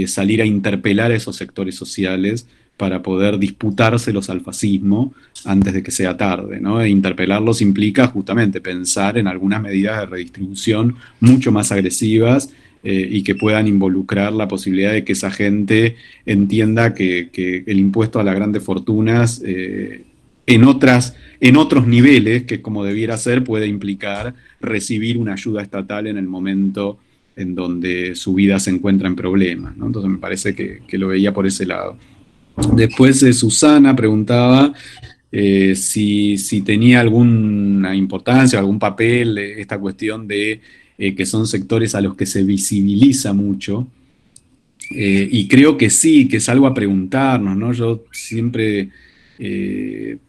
salir a interpelar a esos sectores sociales para poder disputárselos al fascismo antes de que sea tarde, ¿no? E interpelarlos implica justamente pensar en algunas medidas de redistribución mucho más agresivas y que puedan involucrar la posibilidad de que esa gente entienda que el impuesto a las grandes fortunas en otros niveles, que como debiera ser, puede implicar recibir una ayuda estatal en el momento en donde su vida se encuentra en problemas, ¿no? Entonces me parece que lo veía por ese lado. Después Susana preguntaba si tenía alguna importancia, algún papel esta cuestión de que son sectores a los que se visibiliza mucho. Y creo que sí, que es algo a preguntarnos, ¿no? Yo siempre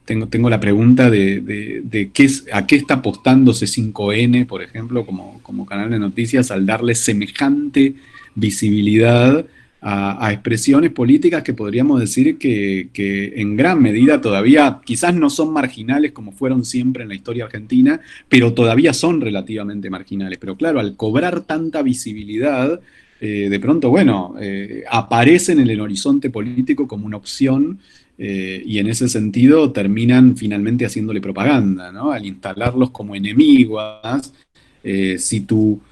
tengo la pregunta de a qué está apostando C5N, por ejemplo, como canal de noticias, al darle semejante visibilidad a expresiones políticas que podríamos decir que en gran medida todavía quizás no son marginales como fueron siempre en la historia argentina, pero todavía son relativamente marginales. Pero claro, al cobrar tanta visibilidad, de pronto, bueno, aparecen en el horizonte político como una opción y en ese sentido terminan finalmente haciéndole propaganda, ¿no? Al instalarlos como enemigos, si tu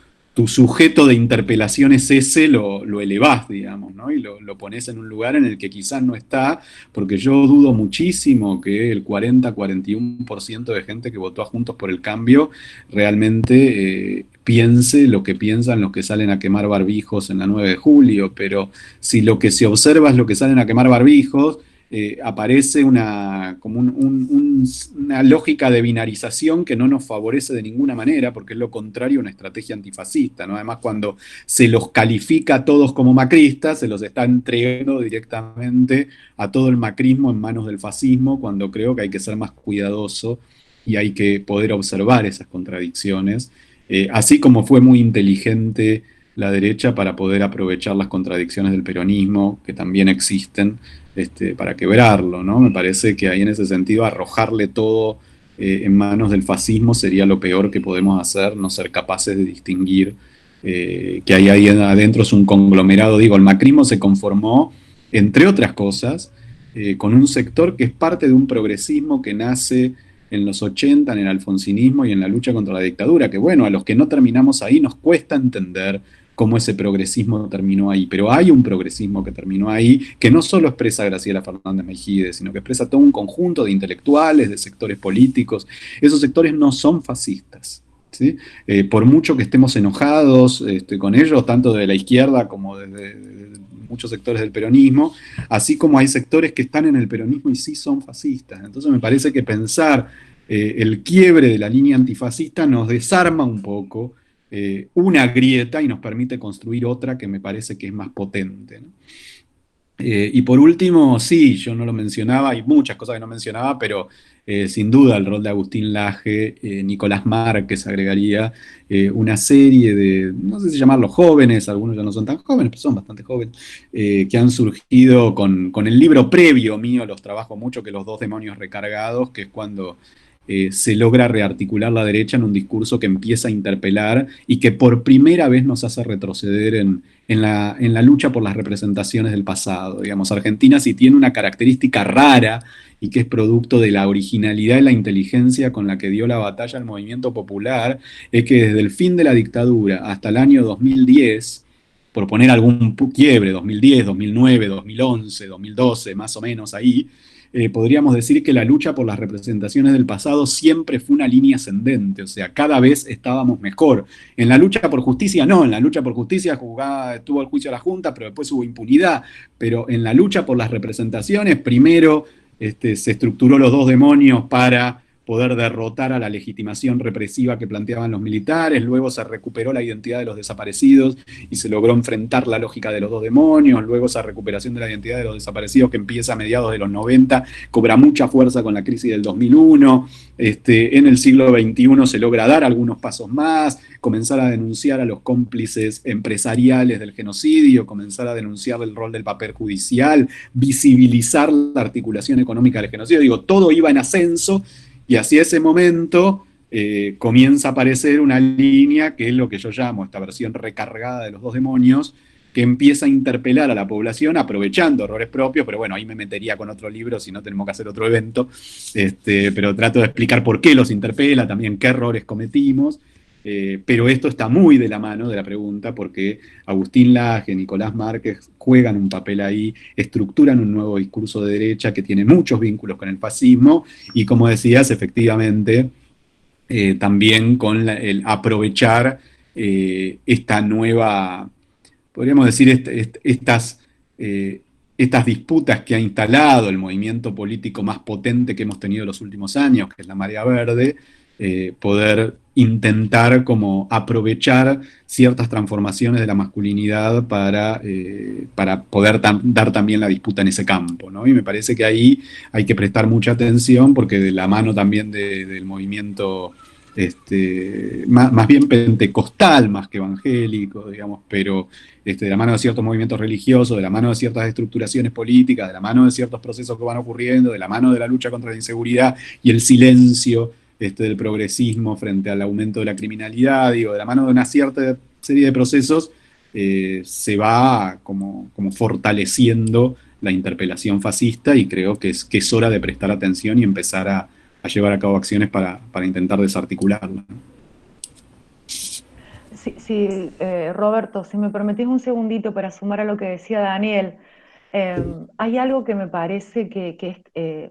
sujeto de interpelación es ese, lo elevás, digamos, ¿no? Y lo pones en un lugar en el que quizás no está, porque yo dudo muchísimo que el 40-41% de gente que votó a Juntos por el Cambio realmente piense lo que piensan los que salen a quemar barbijos en la 9 de julio, pero si lo que se observa es lo que salen a quemar barbijos, aparece una lógica de binarización que no nos favorece de ninguna manera, porque es lo contrario a una estrategia antifascista, ¿no? Además, cuando se los califica a todos como macristas, se los está entregando directamente a todo el macrismo en manos del fascismo, cuando creo que hay que ser más cuidadoso y hay que poder observar esas contradicciones. Así como fue muy inteligente la derecha para poder aprovechar las contradicciones del peronismo, que también existen, para quebrarlo, ¿no? Me parece que ahí en ese sentido arrojarle todo en manos del fascismo sería lo peor que podemos hacer, no ser capaces de distinguir que ahí adentro es un conglomerado. Digo, el macrismo se conformó, entre otras cosas, con un sector que es parte de un progresismo que nace en los 80 en el alfonsinismo y en la lucha contra la dictadura, que bueno, a los que no terminamos ahí nos cuesta entender cómo ese progresismo terminó ahí, pero hay un progresismo que terminó ahí, que no solo expresa a Graciela Fernández Mejide, sino que expresa todo un conjunto de intelectuales, de sectores políticos. Esos sectores no son fascistas, ¿sí? Por mucho que estemos enojados con ellos, tanto de la izquierda como de muchos sectores del peronismo, así como hay sectores que están en el peronismo y sí son fascistas. Entonces me parece que pensar el quiebre de la línea antifascista nos desarma un poco una grieta y nos permite construir otra que me parece que es más potente, ¿no? Y por último, sí, yo no lo mencionaba, hay muchas cosas que no mencionaba, pero sin duda el rol de Agustín Laje, Nicolás Márquez agregaría una serie de, no sé si llamarlos jóvenes, algunos ya no son tan jóvenes, pero son bastante jóvenes, que han surgido con el libro previo mío, los trabajo mucho, que Los dos demonios recargados, que es cuando se logra rearticular la derecha en un discurso que empieza a interpelar y que por primera vez nos hace retroceder en la lucha por las representaciones del pasado. Digamos, Argentina sí tiene una característica rara y que es producto de la originalidad y la inteligencia con la que dio la batalla al movimiento popular, es que desde el fin de la dictadura hasta el año 2010, por poner algún quiebre, 2010, 2009, 2011, 2012, más o menos ahí, podríamos decir que la lucha por las representaciones del pasado siempre fue una línea ascendente, o sea, cada vez estábamos mejor. En la lucha por justicia, no, en la lucha por justicia tuvo el juicio a la Junta, pero después hubo impunidad, pero en la lucha por las representaciones, primero se estructuró los dos demonios para poder derrotar a la legitimación represiva que planteaban los militares, luego se recuperó la identidad de los desaparecidos y se logró enfrentar la lógica de los dos demonios, luego esa recuperación de la identidad de los desaparecidos que empieza a mediados de los 90, cobra mucha fuerza con la crisis del 2001, en el siglo XXI se logra dar algunos pasos más, comenzar a denunciar a los cómplices empresariales del genocidio, comenzar a denunciar el rol del papel judicial, visibilizar la articulación económica del genocidio, digo, todo iba en ascenso y hacia ese momento comienza a aparecer una línea que es lo que yo llamo esta versión recargada de los dos demonios, que empieza a interpelar a la población aprovechando errores propios, pero bueno, ahí me metería con otro libro, si no tenemos que hacer otro evento, pero trato de explicar por qué los interpela, también qué errores cometimos, pero esto está muy de la mano de la pregunta, porque Agustín Laje, Nicolás Márquez juegan un papel ahí, estructuran un nuevo discurso de derecha que tiene muchos vínculos con el fascismo, y como decías, efectivamente, también con el aprovechar esta nueva, podríamos decir, estas disputas que ha instalado el movimiento político más potente que hemos tenido en los últimos años, que es la Marea Verde, poder intentar como aprovechar ciertas transformaciones de la masculinidad para poder dar también la disputa en ese campo, ¿no? Y me parece que ahí hay que prestar mucha atención porque de la mano también del movimiento más bien pentecostal, más que evangélico, digamos, pero de la mano de ciertos movimientos religiosos, de la mano de ciertas estructuraciones políticas, de la mano de ciertos procesos que van ocurriendo, de la mano de la lucha contra la inseguridad y el silencio del progresismo frente al aumento de la criminalidad, digo, de la mano de una cierta serie de procesos, se va como fortaleciendo la interpelación fascista y creo que es hora de prestar atención y empezar a llevar a cabo acciones para intentar desarticularla. Sí, sí, Roberto, si me permitís un segundito para sumar a lo que decía Daniel, hay algo que me parece que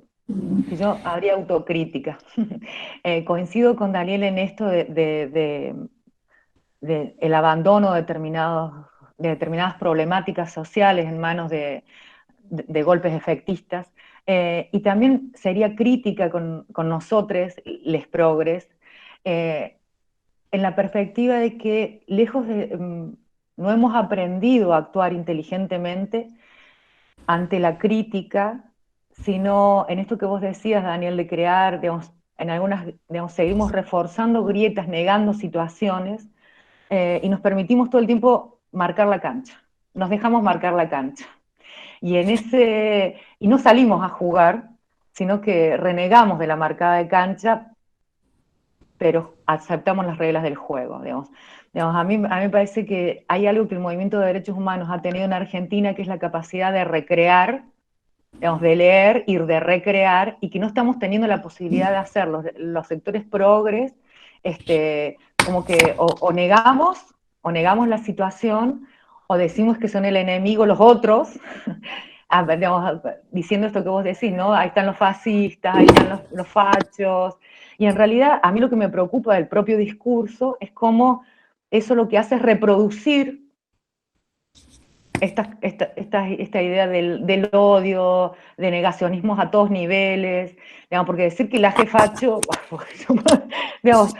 yo habría autocrítica. Coincido con Daniel en esto de el abandono de determinadas problemáticas sociales en manos de golpes efectistas, y también sería crítica con nosotros, les progres, eh, en la perspectiva de que lejos no hemos aprendido a actuar inteligentemente ante la crítica, sino en esto que vos decías, Daniel, de crear, digamos, en algunas, digamos, seguimos reforzando grietas, negando situaciones, y nos permitimos todo el tiempo marcar la cancha. Nos dejamos marcar la cancha. Y no salimos a jugar, sino que renegamos de la marcada de cancha, pero aceptamos las reglas del juego, digamos. A mí me parece que hay algo que el movimiento de derechos humanos ha tenido en Argentina, que es la capacidad de recrear, digamos, de leer y de recrear, y que no estamos teniendo la posibilidad de hacerlo. Los sectores progres, como que o negamos la situación, o decimos que son el enemigo los otros, digamos, diciendo esto que vos decís, ¿no? Ahí están los fascistas, ahí están los fachos, y en realidad a mí lo que me preocupa del propio discurso es cómo eso lo que hace es reproducir esta idea del odio, de negacionismos a todos niveles, digamos, porque decir que el facho, digamos,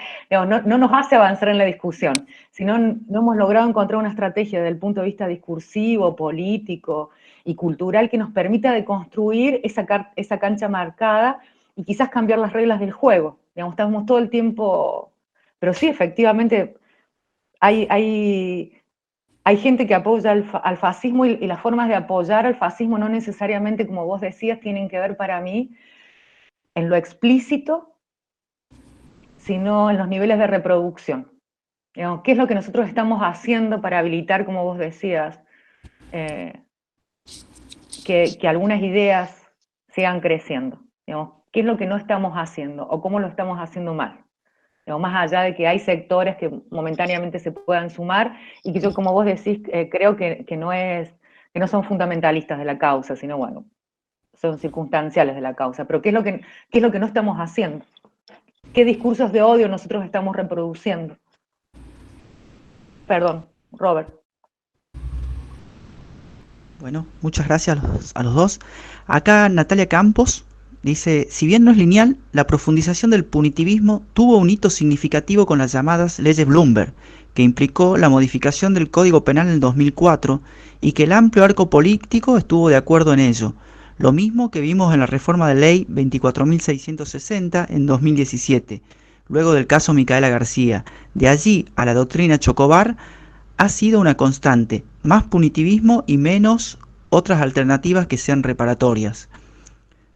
no nos hace avanzar en la discusión, sino no hemos logrado encontrar una estrategia desde el punto de vista discursivo, político y cultural que nos permita deconstruir esa cancha marcada y quizás cambiar las reglas del juego. Digamos, estamos todo el tiempo, pero sí, efectivamente, hay gente que apoya al fascismo, y las formas de apoyar al fascismo no necesariamente, como vos decías, tienen que ver para mí en lo explícito, sino en los niveles de reproducción. Digamos, ¿qué es lo que nosotros estamos haciendo para habilitar, como vos decías, que algunas ideas sigan creciendo? Digamos, ¿qué es lo que no estamos haciendo o cómo lo estamos haciendo mal? Más allá de que hay sectores que momentáneamente se puedan sumar, y que yo, como vos decís, creo que no son fundamentalistas de la causa, sino, bueno, son circunstanciales de la causa. Pero ¿qué es lo que no estamos haciendo? ¿Qué discursos de odio nosotros estamos reproduciendo? Perdón, Robert. Bueno, muchas gracias a los dos. Acá Natalia Campos dice, si bien no es lineal, la profundización del punitivismo tuvo un hito significativo con las llamadas leyes Bloomberg, que implicó la modificación del Código Penal en el 2004 y que el amplio arco político estuvo de acuerdo en ello. Lo mismo que vimos en la reforma de ley 24.660 en 2017, luego del caso Micaela García. De allí a la doctrina Chocobar ha sido una constante, más punitivismo y menos otras alternativas que sean reparatorias.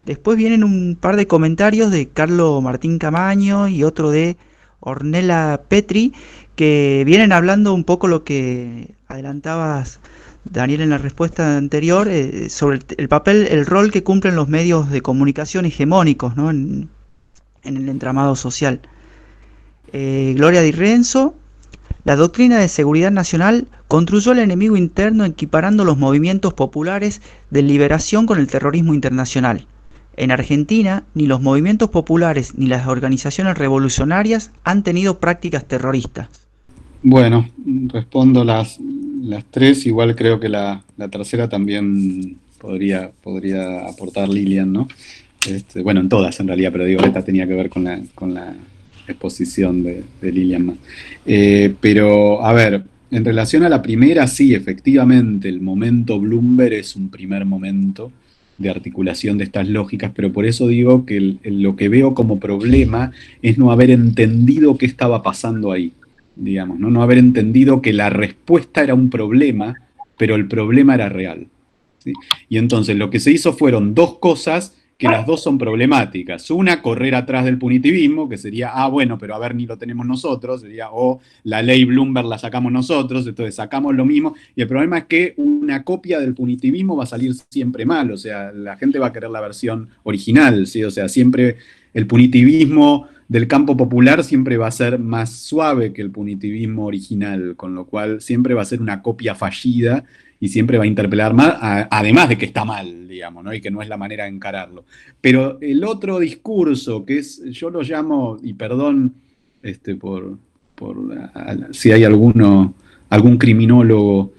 Después vienen un par de comentarios de Carlos Martín Camaño y otro de Ornella Petri, que vienen hablando un poco lo que adelantabas, Daniel, en la respuesta anterior, sobre el papel, el rol que cumplen los medios de comunicación hegemónicos, ¿no?, en el entramado social. Gloria Di Renzo, la doctrina de seguridad nacional construyó al enemigo interno equiparando los movimientos populares de liberación con el terrorismo internacional. En Argentina, ni los movimientos populares ni las organizaciones revolucionarias han tenido prácticas terroristas. Bueno, respondo las tres, igual creo que la tercera también podría aportar Lilian, ¿no? Bueno, en todas en realidad, pero digo, esta tenía que ver con la exposición de Lilian más. Pero, a ver, en relación a la primera, sí, efectivamente, el momento Bloomberg es un primer momento de articulación de estas lógicas, pero por eso digo que lo que veo como problema es no haber entendido qué estaba pasando ahí, digamos, ¿no? No haber entendido que la respuesta era un problema, pero el problema era real, ¿sí? Y entonces lo que se hizo fueron dos cosas que las dos son problemáticas. Una, correr atrás del punitivismo, que sería, bueno, pero a ver, ni lo tenemos nosotros, sería, la ley Bloomberg la sacamos nosotros, entonces sacamos lo mismo, y el problema es que una copia del punitivismo va a salir siempre mal, o sea, la gente va a querer la versión original, ¿sí? O sea, siempre el punitivismo del campo popular siempre va a ser más suave que el punitivismo original, con lo cual siempre va a ser una copia fallida, y siempre va a interpelar más, además de que está mal, digamos, ¿no? Y que no es la manera de encararlo. Pero el otro discurso, que es, yo lo llamo, y perdón si hay algún criminólogo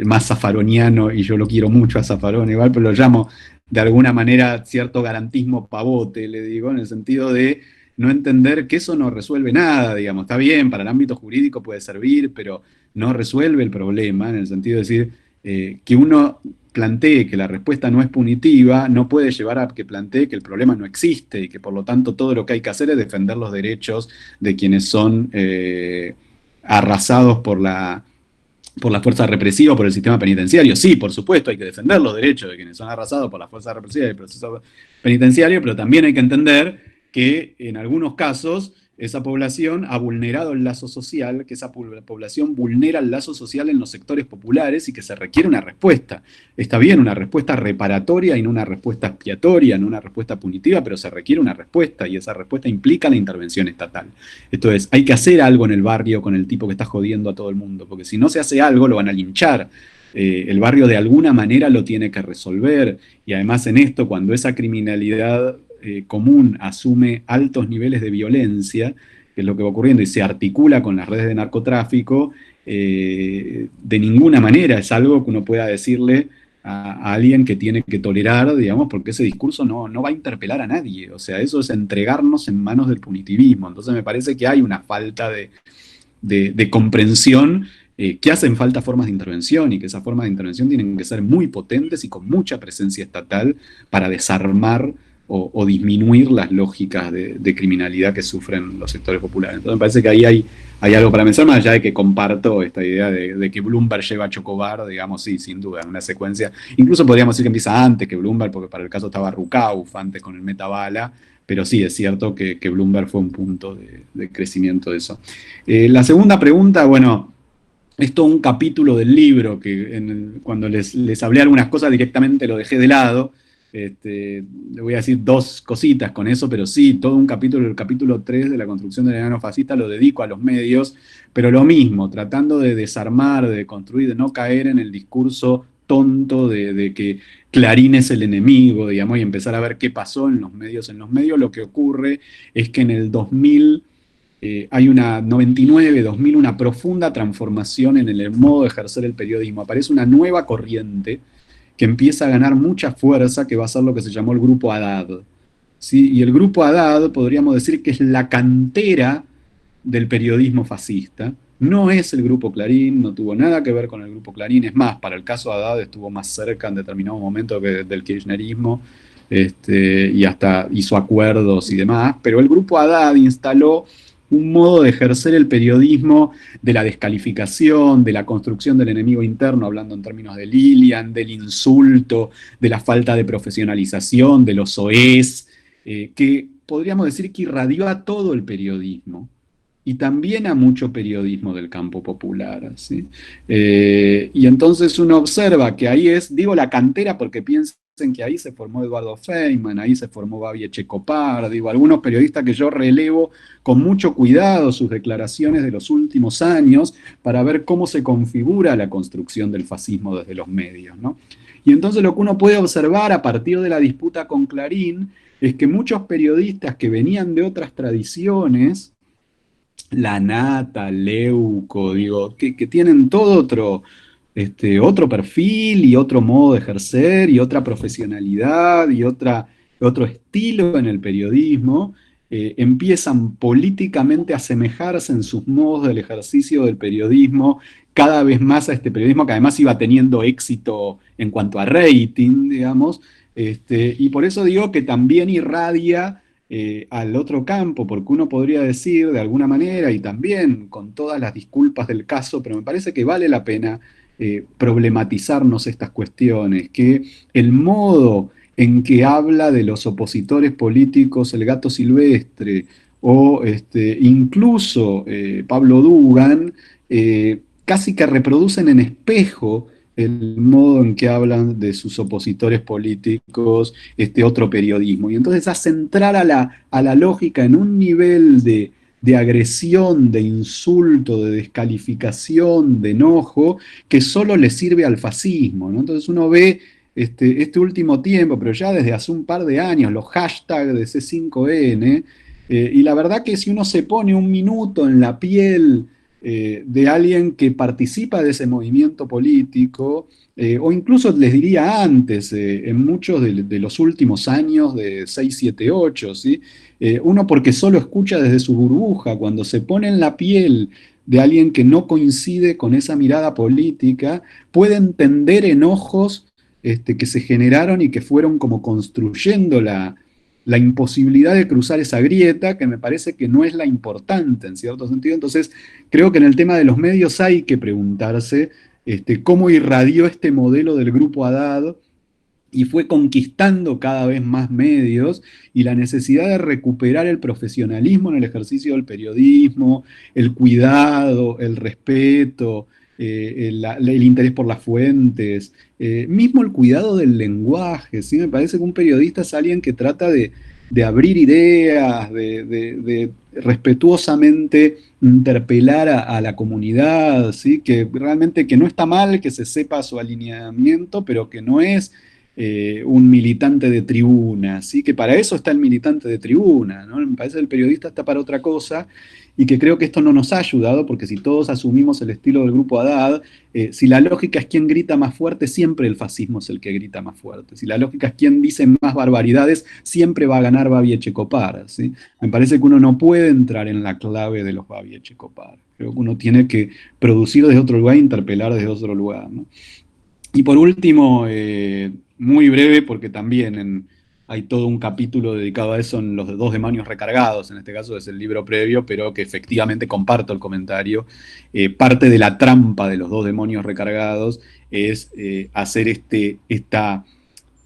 más zafaroniano, y yo lo quiero mucho a Zaffaroni igual, pero lo llamo de alguna manera cierto garantismo pavote, le digo, en el sentido de no entender que eso no resuelve nada, digamos, está bien, para el ámbito jurídico puede servir, pero no resuelve el problema, en el sentido de decir que uno plantee que la respuesta no es punitiva, no puede llevar a que plantee que el problema no existe, y que por lo tanto todo lo que hay que hacer es defender los derechos de quienes son arrasados por la fuerza represiva, por el sistema penitenciario. Sí, por supuesto, hay que defender los derechos de quienes son arrasados por la fuerza represiva y el proceso penitenciario, pero también hay que entender que en algunos casos esa población ha vulnerado el lazo social, que esa población vulnera el lazo social en los sectores populares y que se requiere una respuesta. Está bien, una respuesta reparatoria y no una respuesta expiatoria, no una respuesta punitiva, pero se requiere una respuesta y esa respuesta implica la intervención estatal. Entonces, hay que hacer algo en el barrio con el tipo que está jodiendo a todo el mundo, porque si no se hace algo lo van a linchar. El barrio de alguna manera lo tiene que resolver y además en esto, cuando esa criminalidad común asume altos niveles de violencia, que es lo que va ocurriendo, y se articula con las redes de narcotráfico, de ninguna manera es algo que uno pueda decirle a alguien que tiene que tolerar, digamos, porque ese discurso no va a interpelar a nadie. O sea, eso es entregarnos en manos del punitivismo. Entonces me parece que hay una falta de comprensión, que hacen falta formas de intervención y que esas formas de intervención tienen que ser muy potentes y con mucha presencia estatal para desarmar o disminuir las lógicas de criminalidad que sufren los sectores populares. Entonces me parece que ahí hay algo para mencionar, más allá de que comparto esta idea de que Bloomberg lleva a Chocobar, digamos, sí, sin duda, en una secuencia. Incluso podríamos decir que empieza antes que Bloomberg, porque para el caso estaba Rukauf antes con el Metabala, pero sí, es cierto que Bloomberg fue un punto de crecimiento de eso. La segunda pregunta, bueno, es todo un capítulo del libro, que cuando les hablé algunas cosas directamente lo dejé de lado. Le voy a decir dos cositas con eso, pero sí, todo un capítulo, el capítulo 3 de la construcción del enano fascista lo dedico a los medios, pero lo mismo, tratando de desarmar, de construir, de no caer en el discurso tonto de que Clarín es el enemigo, digamos, y empezar a ver qué pasó en los medios. En los medios lo que ocurre es que en el 2000 hay una 99, 2000, una profunda transformación en el modo de ejercer el periodismo. Aparece una nueva corriente que empieza a ganar mucha fuerza, que va a ser lo que se llamó el Grupo Haddad. ¿Sí? Y el Grupo Haddad, podríamos decir que es la cantera del periodismo fascista. No es el Grupo Clarín, no tuvo nada que ver con el Grupo Clarín. Es más, para el caso Haddad estuvo más cerca en determinado momento del kirchnerismo, y hasta hizo acuerdos y demás. Pero el Grupo Haddad instaló un modo de ejercer el periodismo de la descalificación, de la construcción del enemigo interno, hablando en términos de Lilian, del insulto, de la falta de profesionalización, de los soez, que podríamos decir que irradió a todo el periodismo y también a mucho periodismo del campo popular, ¿sí? Y entonces uno observa que ahí es, digo la cantera porque piensen que ahí se formó Eduardo Feynman, ahí se formó Babi Echecopar, digo, algunos periodistas que yo relevo con mucho cuidado sus declaraciones de los últimos años para ver cómo se configura la construcción del fascismo desde los medios, ¿no? Y entonces lo que uno puede observar a partir de la disputa con Clarín es que muchos periodistas que venían de otras tradiciones, Lanata, Leuco, digo, que tienen todo otro perfil y otro modo de ejercer y otra profesionalidad y otro estilo en el periodismo, empiezan políticamente a asemejarse en sus modos del ejercicio del periodismo cada vez más a este periodismo que además iba teniendo éxito en cuanto a rating, digamos, y por eso digo que también irradia al otro campo, porque uno podría decir de alguna manera, y también con todas las disculpas del caso, pero me parece que vale la pena problematizarnos estas cuestiones, que el modo en que habla de los opositores políticos el Gato Silvestre, o incluso Pablo Dugan, casi que reproducen en espejo el modo en que hablan de sus opositores políticos, este otro periodismo. Y entonces hace entrar a la lógica en un nivel de agresión, de insulto, de descalificación, de enojo, que solo le sirve al fascismo, ¿no? Entonces uno ve este último tiempo, pero ya desde hace un par de años, los hashtags de C5N, y la verdad que si uno se pone un minuto en la piel de alguien que participa de ese movimiento político, o incluso les diría antes, en muchos de los últimos años de 678, ¿sí? Uno porque solo escucha desde su burbuja, cuando se pone en la piel de alguien que no coincide con esa mirada política, puede entender enojos que se generaron y que fueron como construyendo la imposibilidad de cruzar esa grieta, que me parece que no es la importante en cierto sentido. Entonces, creo que en el tema de los medios hay que preguntarse cómo irradió este modelo del grupo Haddad y fue conquistando cada vez más medios, y la necesidad de recuperar el profesionalismo en el ejercicio del periodismo, el cuidado, el respeto, el interés por las fuentes, mismo el cuidado del lenguaje, ¿sí? Me parece que un periodista es alguien que trata de abrir ideas, de respetuosamente interpelar a la comunidad, ¿sí? Que realmente que no está mal que se sepa su alineamiento, pero que no es un militante de tribuna, ¿sí? Que para eso está el militante de tribuna, ¿no? Me parece que el periodista está para otra cosa, y que creo que esto no nos ha ayudado, porque si todos asumimos el estilo del grupo Haddad, si la lógica es quién grita más fuerte, siempre el fascismo es el que grita más fuerte. Si la lógica es quién dice más barbaridades, siempre va a ganar Babi Echecopar, ¿sí? Me parece que uno no puede entrar en la clave de los Babi Echecopar. Creo que uno tiene que producir desde otro lugar e interpelar desde otro lugar, ¿no? Y por último, muy breve, porque también hay todo un capítulo dedicado a eso en Los dos demonios recargados, en este caso es el libro previo, pero que efectivamente comparto el comentario. Parte de la trampa de los dos demonios recargados es hacer esta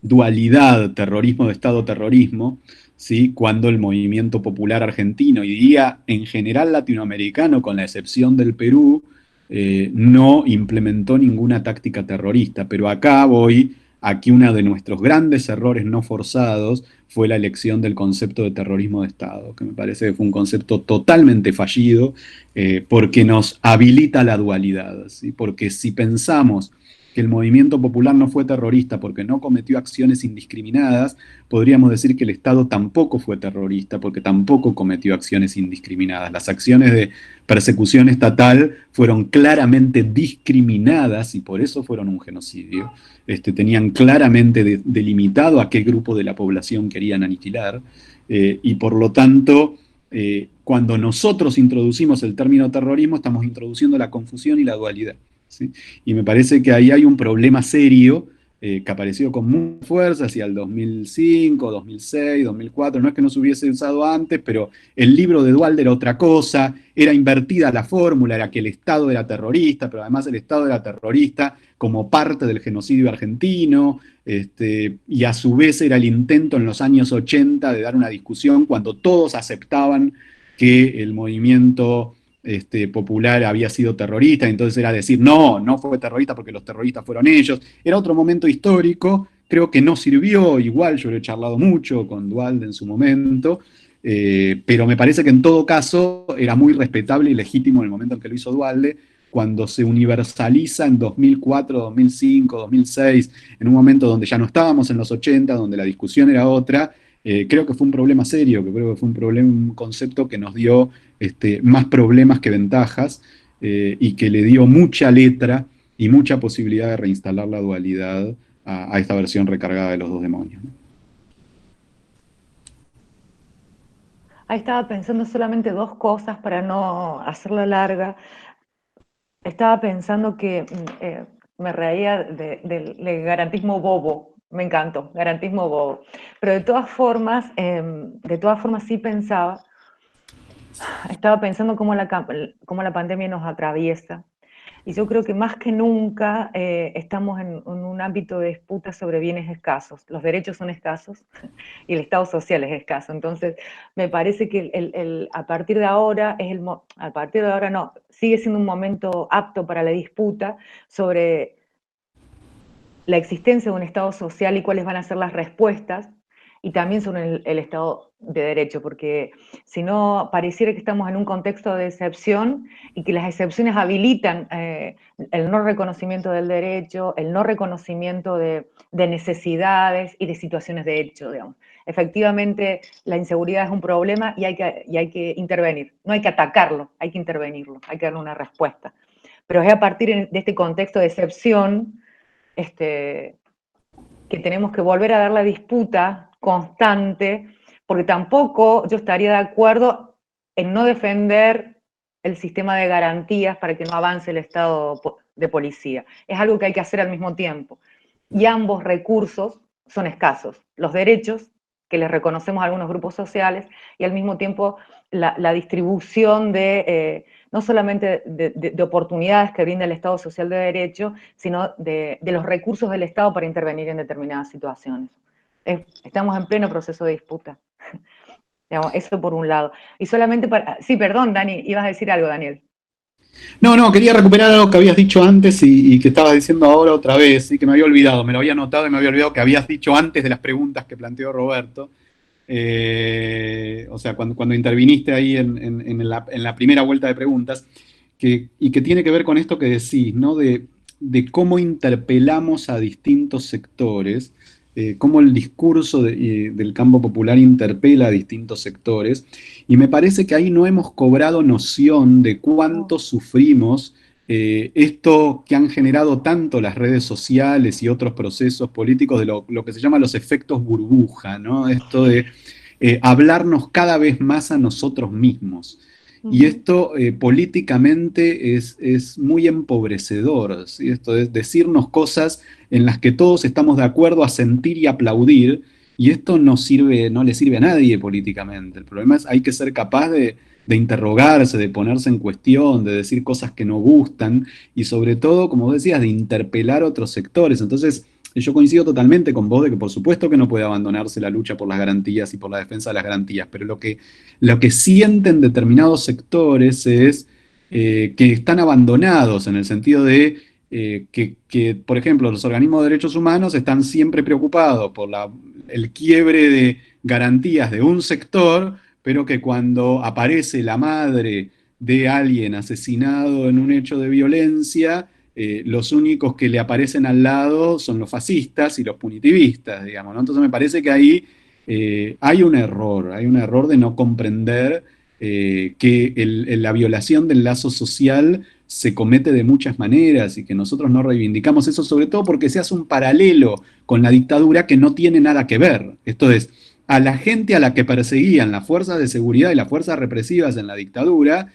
dualidad terrorismo de Estado-terrorismo, ¿sí? Cuando el movimiento popular argentino, y diría en general latinoamericano, con la excepción del Perú, no implementó ninguna táctica terrorista. Pero acá voy a que uno de nuestros grandes errores no forzados fue la elección del concepto de terrorismo de Estado, que me parece que fue un concepto totalmente fallido, porque nos habilita la dualidad, ¿sí? Porque si pensamos que el movimiento popular no fue terrorista porque no cometió acciones indiscriminadas, podríamos decir que el Estado tampoco fue terrorista porque tampoco cometió acciones indiscriminadas. Las acciones de persecución estatal fueron claramente discriminadas y por eso fueron un genocidio. Tenían claramente delimitado a qué grupo de la población querían aniquilar, y por lo tanto, cuando nosotros introducimos el término terrorismo, estamos introduciendo la confusión y la dualidad, ¿sí? Y me parece que ahí hay un problema serio, que apareció con mucha fuerza hacia el 2005, 2006, 2004. No es que no se hubiese usado antes, pero el libro de Duhalde era otra cosa, era invertida la fórmula, era que el Estado era terrorista, pero además el Estado era terrorista como parte del genocidio argentino, y a su vez era el intento en los años 80 de dar una discusión cuando todos aceptaban que el movimiento popular había sido terrorista, entonces era decir, no, no fue terrorista porque los terroristas fueron ellos. Era otro momento histórico, creo que no sirvió, igual yo lo he charlado mucho con Duhalde en su momento, pero me parece que en todo caso era muy respetable y legítimo en el momento en que lo hizo Duhalde. Cuando se universaliza en 2004, 2005, 2006, en un momento donde ya no estábamos en los 80, donde la discusión era otra, creo que fue un problema serio, que creo que fue un concepto que nos dio más problemas que ventajas, y que le dio mucha letra y mucha posibilidad de reinstalar la dualidad a esta versión recargada de los dos demonios, ¿no? Ahí estaba pensando solamente dos cosas para no hacerlo larga. Estaba pensando que me reía del garantismo bobo. Me encantó, garantismo bobo. Pero de todas formas sí estaba pensando cómo la pandemia nos atraviesa. Y yo creo que más que nunca estamos en un ámbito de disputa sobre bienes escasos. Los derechos son escasos y el Estado social es escaso. Entonces, me parece que a partir de ahora, a partir de ahora no, sigue siendo un momento apto para la disputa sobre la existencia de un Estado social y cuáles van a ser las respuestas, y también sobre el Estado de Derecho, porque si no, pareciera que estamos en un contexto de excepción y que las excepciones habilitan el no reconocimiento del derecho, el no reconocimiento de necesidades y de situaciones de hecho, digamos. Efectivamente, la inseguridad es un problema y hay que intervenir. No hay que atacarlo, hay que intervenirlo, hay que darle una respuesta. Pero es a partir de este contexto de excepción que tenemos que volver a dar la disputa constante, porque tampoco yo estaría de acuerdo en no defender el sistema de garantías para que no avance el estado de policía. Es algo que hay que hacer al mismo tiempo. Y ambos recursos son escasos. Los derechos, que les reconocemos a algunos grupos sociales, y al mismo tiempo la distribución de, no solamente de oportunidades que brinda el Estado Social de Derecho, sino de los recursos del Estado para intervenir en determinadas situaciones. Estamos en pleno proceso de disputa. Digamos, eso por un lado. Y solamente para... Sí, perdón, Dani, ibas a decir algo, Daniel. No, quería recuperar algo que habías dicho antes y que estabas diciendo ahora otra vez, y que me había olvidado, me lo había anotado y me había olvidado que habías dicho antes de las preguntas que planteó Roberto. O sea, cuando interviniste ahí en la primera vuelta de preguntas, y que tiene que ver con esto que decís, ¿no? De cómo interpelamos a distintos sectores, cómo el discurso del campo popular interpela a distintos sectores, y me parece que ahí no hemos cobrado noción de cuánto sufrimos esto que han generado tanto las redes sociales y otros procesos políticos de lo que se llama los efectos burbuja, ¿no? Esto de hablarnos cada vez más a nosotros mismos. Y esto políticamente es muy empobrecedor, ¿sí? Esto es decirnos cosas en las que todos estamos de acuerdo a sentir y aplaudir, y esto no le sirve a nadie políticamente. El problema es hay que ser capaz de interrogarse, de ponerse en cuestión, de decir cosas que no gustan, y sobre todo, como vos decías, de interpelar a otros sectores. Entonces, yo coincido totalmente con vos de que por supuesto que no puede abandonarse la lucha por las garantías y por la defensa de las garantías, pero lo que sienten determinados sectores es que están abandonados en el sentido de por ejemplo, los organismos de derechos humanos están siempre preocupados por el quiebre de garantías de un sector, pero que cuando aparece la madre de alguien asesinado en un hecho de violencia, los únicos que le aparecen al lado son los fascistas y los punitivistas, digamos, ¿no? Entonces me parece que ahí hay un error de no comprender que la violación del lazo social se comete de muchas maneras y que nosotros no reivindicamos eso, sobre todo porque se hace un paralelo con la dictadura que no tiene nada que ver. Esto es, a la gente a la que perseguían las fuerzas de seguridad y las fuerzas represivas en la dictadura,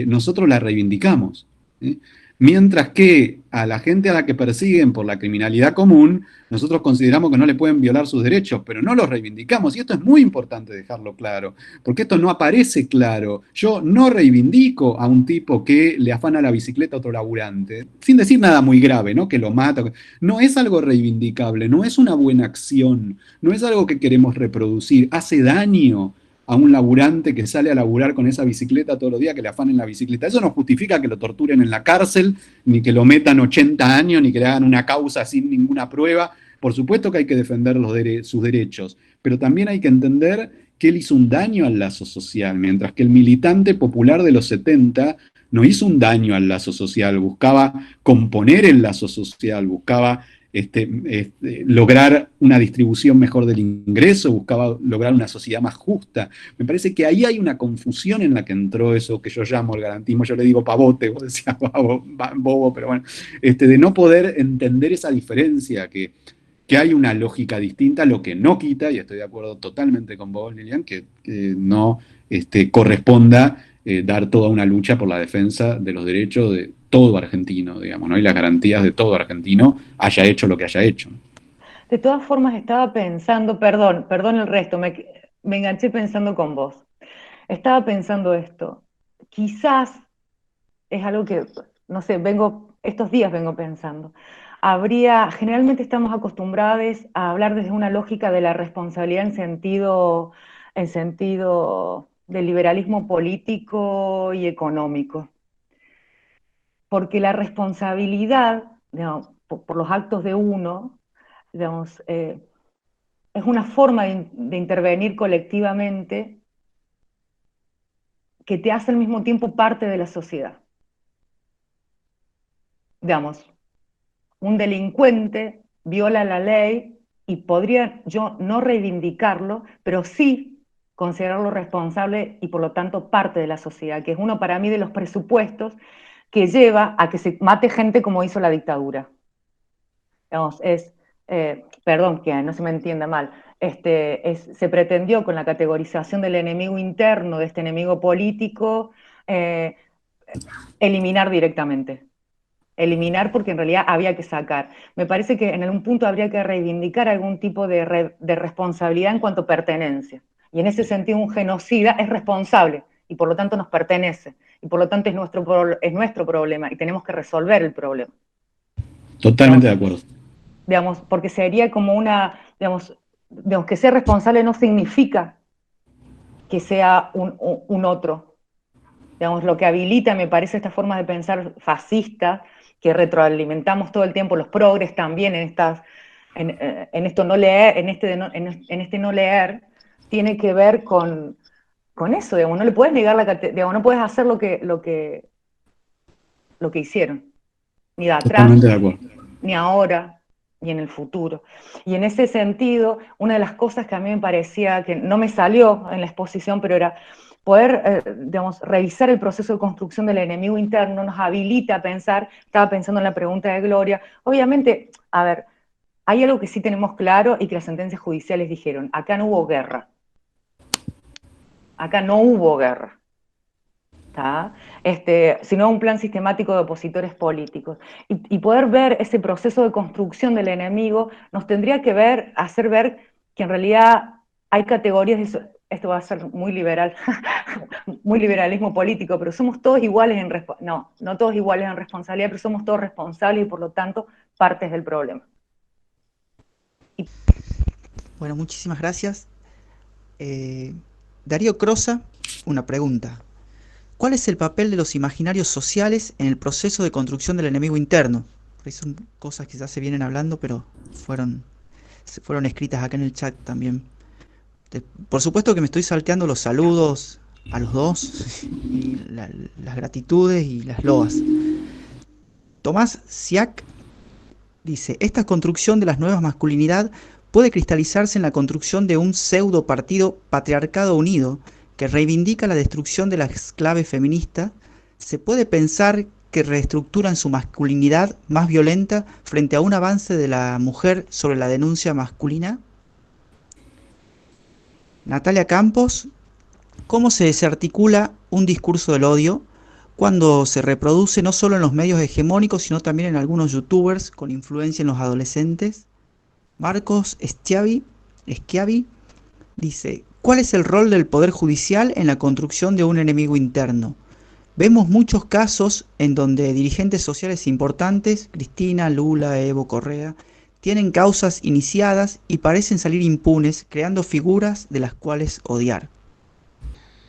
nosotros la reivindicamos. ¿Sí? Mientras que a la gente a la que persiguen por la criminalidad común, nosotros consideramos que no le pueden violar sus derechos, pero no los reivindicamos. Y esto es muy importante dejarlo claro, porque esto no aparece claro. Yo no reivindico a un tipo que le afana la bicicleta a otro laburante, sin decir nada muy grave, ¿no? Que lo mata. No es algo reivindicable, no es una buena acción, no es algo que queremos reproducir, hace daño a un laburante que sale a laburar con esa bicicleta todos los días, que le afanen la bicicleta. Eso no justifica que lo torturen en la cárcel, ni que lo metan 80 años, ni que le hagan una causa sin ninguna prueba. Por supuesto que hay que defender sus derechos, pero también hay que entender que él hizo un daño al lazo social, mientras que el militante popular de los 70 no hizo un daño al lazo social, buscaba componer el lazo social, buscaba lograr una distribución mejor del ingreso, buscaba lograr una sociedad más justa. Me parece que ahí hay una confusión en la que entró eso que yo llamo el garantismo, yo le digo pavote, vos decías bobo, pero bueno, de no poder entender esa diferencia, que hay una lógica distinta, lo que no quita, y estoy de acuerdo totalmente con vos, Lilian, que no corresponda dar toda una lucha por la defensa de los derechos de todo argentino, digamos, ¿no? Y las garantías de todo argentino, haya hecho lo que haya hecho. De todas formas, estaba pensando, perdón el resto, me enganché pensando con vos. Estaba pensando esto. Quizás es algo que, no sé, estos días vengo pensando. Generalmente estamos acostumbrados a hablar desde una lógica de la responsabilidad en sentido del liberalismo político y económico. Porque la responsabilidad, digamos, por los actos de uno, digamos, es una forma de intervenir colectivamente que te hace al mismo tiempo parte de la sociedad. Digamos, un delincuente viola la ley y podría yo no reivindicarlo, pero sí considerarlo responsable y por lo tanto parte de la sociedad, que es uno para mí de los presupuestos que lleva a que se mate gente como hizo la dictadura. Digamos, perdón que no se me entienda mal, se pretendió con la categorización del enemigo interno, de este enemigo político, eliminar directamente. eliminar porque en realidad había que sacar. Me parece que en algún punto habría que reivindicar algún tipo de responsabilidad en cuanto a pertenencia. Y en ese sentido un genocida es responsable y por lo tanto nos pertenece. Y por lo tanto es nuestro problema y tenemos que resolver el problema. Totalmente de acuerdo. Digamos, porque sería como digamos, que ser responsable no significa que sea un otro. Digamos, lo que habilita, me parece, esta forma de pensar fascista, que retroalimentamos todo el tiempo, los progres también en esto no leer, en este no leer, tiene que ver con eso, digamos, no le puedes negar digamos, no puedes hacer lo que hicieron, ni de atrás, Totalmente de acuerdo. ni ahora, ni en el futuro. Y en ese sentido, una de las cosas que a mí me parecía que no me salió en la exposición, pero era poder, digamos, revisar el proceso de construcción del enemigo interno, nos habilita a pensar, estaba pensando en la pregunta de Gloria, obviamente, a ver, hay algo que sí tenemos claro y que las sentencias judiciales dijeron, acá no hubo guerra. Acá no hubo guerra. Sino un plan sistemático de opositores políticos. Y poder ver ese proceso de construcción del enemigo nos tendría que hacer ver que en realidad hay categorías, esto va a ser muy liberal, muy liberalismo político, pero somos todos iguales no todos iguales en responsabilidad, pero somos todos responsables y por lo tanto partes del problema. Bueno, muchísimas gracias. Darío Crosa, una pregunta. ¿Cuál es el papel de los imaginarios sociales en el proceso de construcción del enemigo interno? Por ahí son cosas que ya se vienen hablando, pero fueron escritas acá en el chat también. Por supuesto que me estoy salteando los saludos a los dos, y las gratitudes y las loas. Tomás Siak dice, esta construcción de las nuevas masculinidad puede cristalizarse en la construcción de un pseudo partido patriarcado unido que reivindica la destrucción de la exclave feminista. ¿Se puede pensar que reestructuran su masculinidad más violenta frente a un avance de la mujer sobre la denuncia masculina? Natalia Campos, ¿cómo se desarticula un discurso del odio cuando se reproduce no solo en los medios hegemónicos, sino también en algunos youtubers con influencia en los adolescentes? Marcos Schiavi dice, ¿cuál es el rol del Poder Judicial en la construcción de un enemigo interno? Vemos muchos casos en donde dirigentes sociales importantes, Cristina, Lula, Evo, Correa, tienen causas iniciadas y parecen salir impunes, creando figuras de las cuales odiar.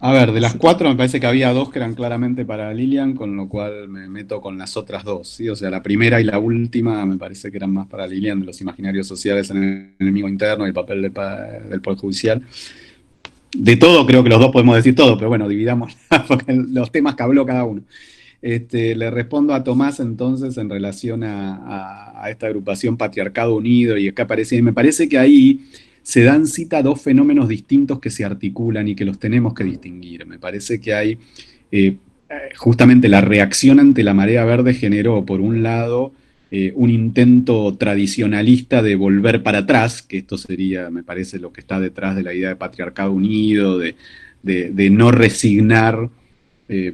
A ver, de las cuatro me parece que había dos que eran claramente para Lilian, con lo cual me meto con las otras dos, ¿sí? O sea, la primera y la última me parece que eran más para Lilian, de los imaginarios sociales en el enemigo interno y el papel del Poder Judicial. De todo, creo que los dos podemos decir todo, pero bueno, dividamos los temas que habló cada uno. Le respondo a Tomás entonces en relación a esta agrupación Patriarcado Unido y acá aparece, y me parece que ahí se dan cita dos fenómenos distintos que se articulan y que los tenemos que distinguir. Me parece que hay justamente la reacción ante la marea verde generó, por un lado, un intento tradicionalista de volver para atrás, que esto sería, me parece, lo que está detrás de la idea de Patriarcado Unido, de no resignar,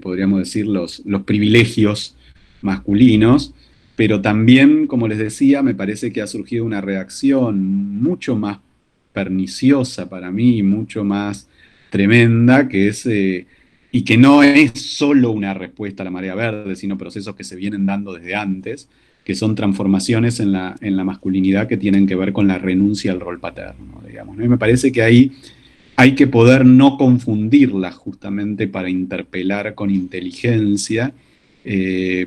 podríamos decir, los privilegios masculinos, pero también, como les decía, me parece que ha surgido una reacción mucho más perniciosa para mí, mucho más tremenda, que es, y que no es solo una respuesta a la marea verde, sino procesos que se vienen dando desde antes, que son transformaciones en la masculinidad que tienen que ver con la renuncia al rol paterno, digamos, ¿no? Y me parece que ahí hay que poder no confundirlas justamente para interpelar con inteligencia,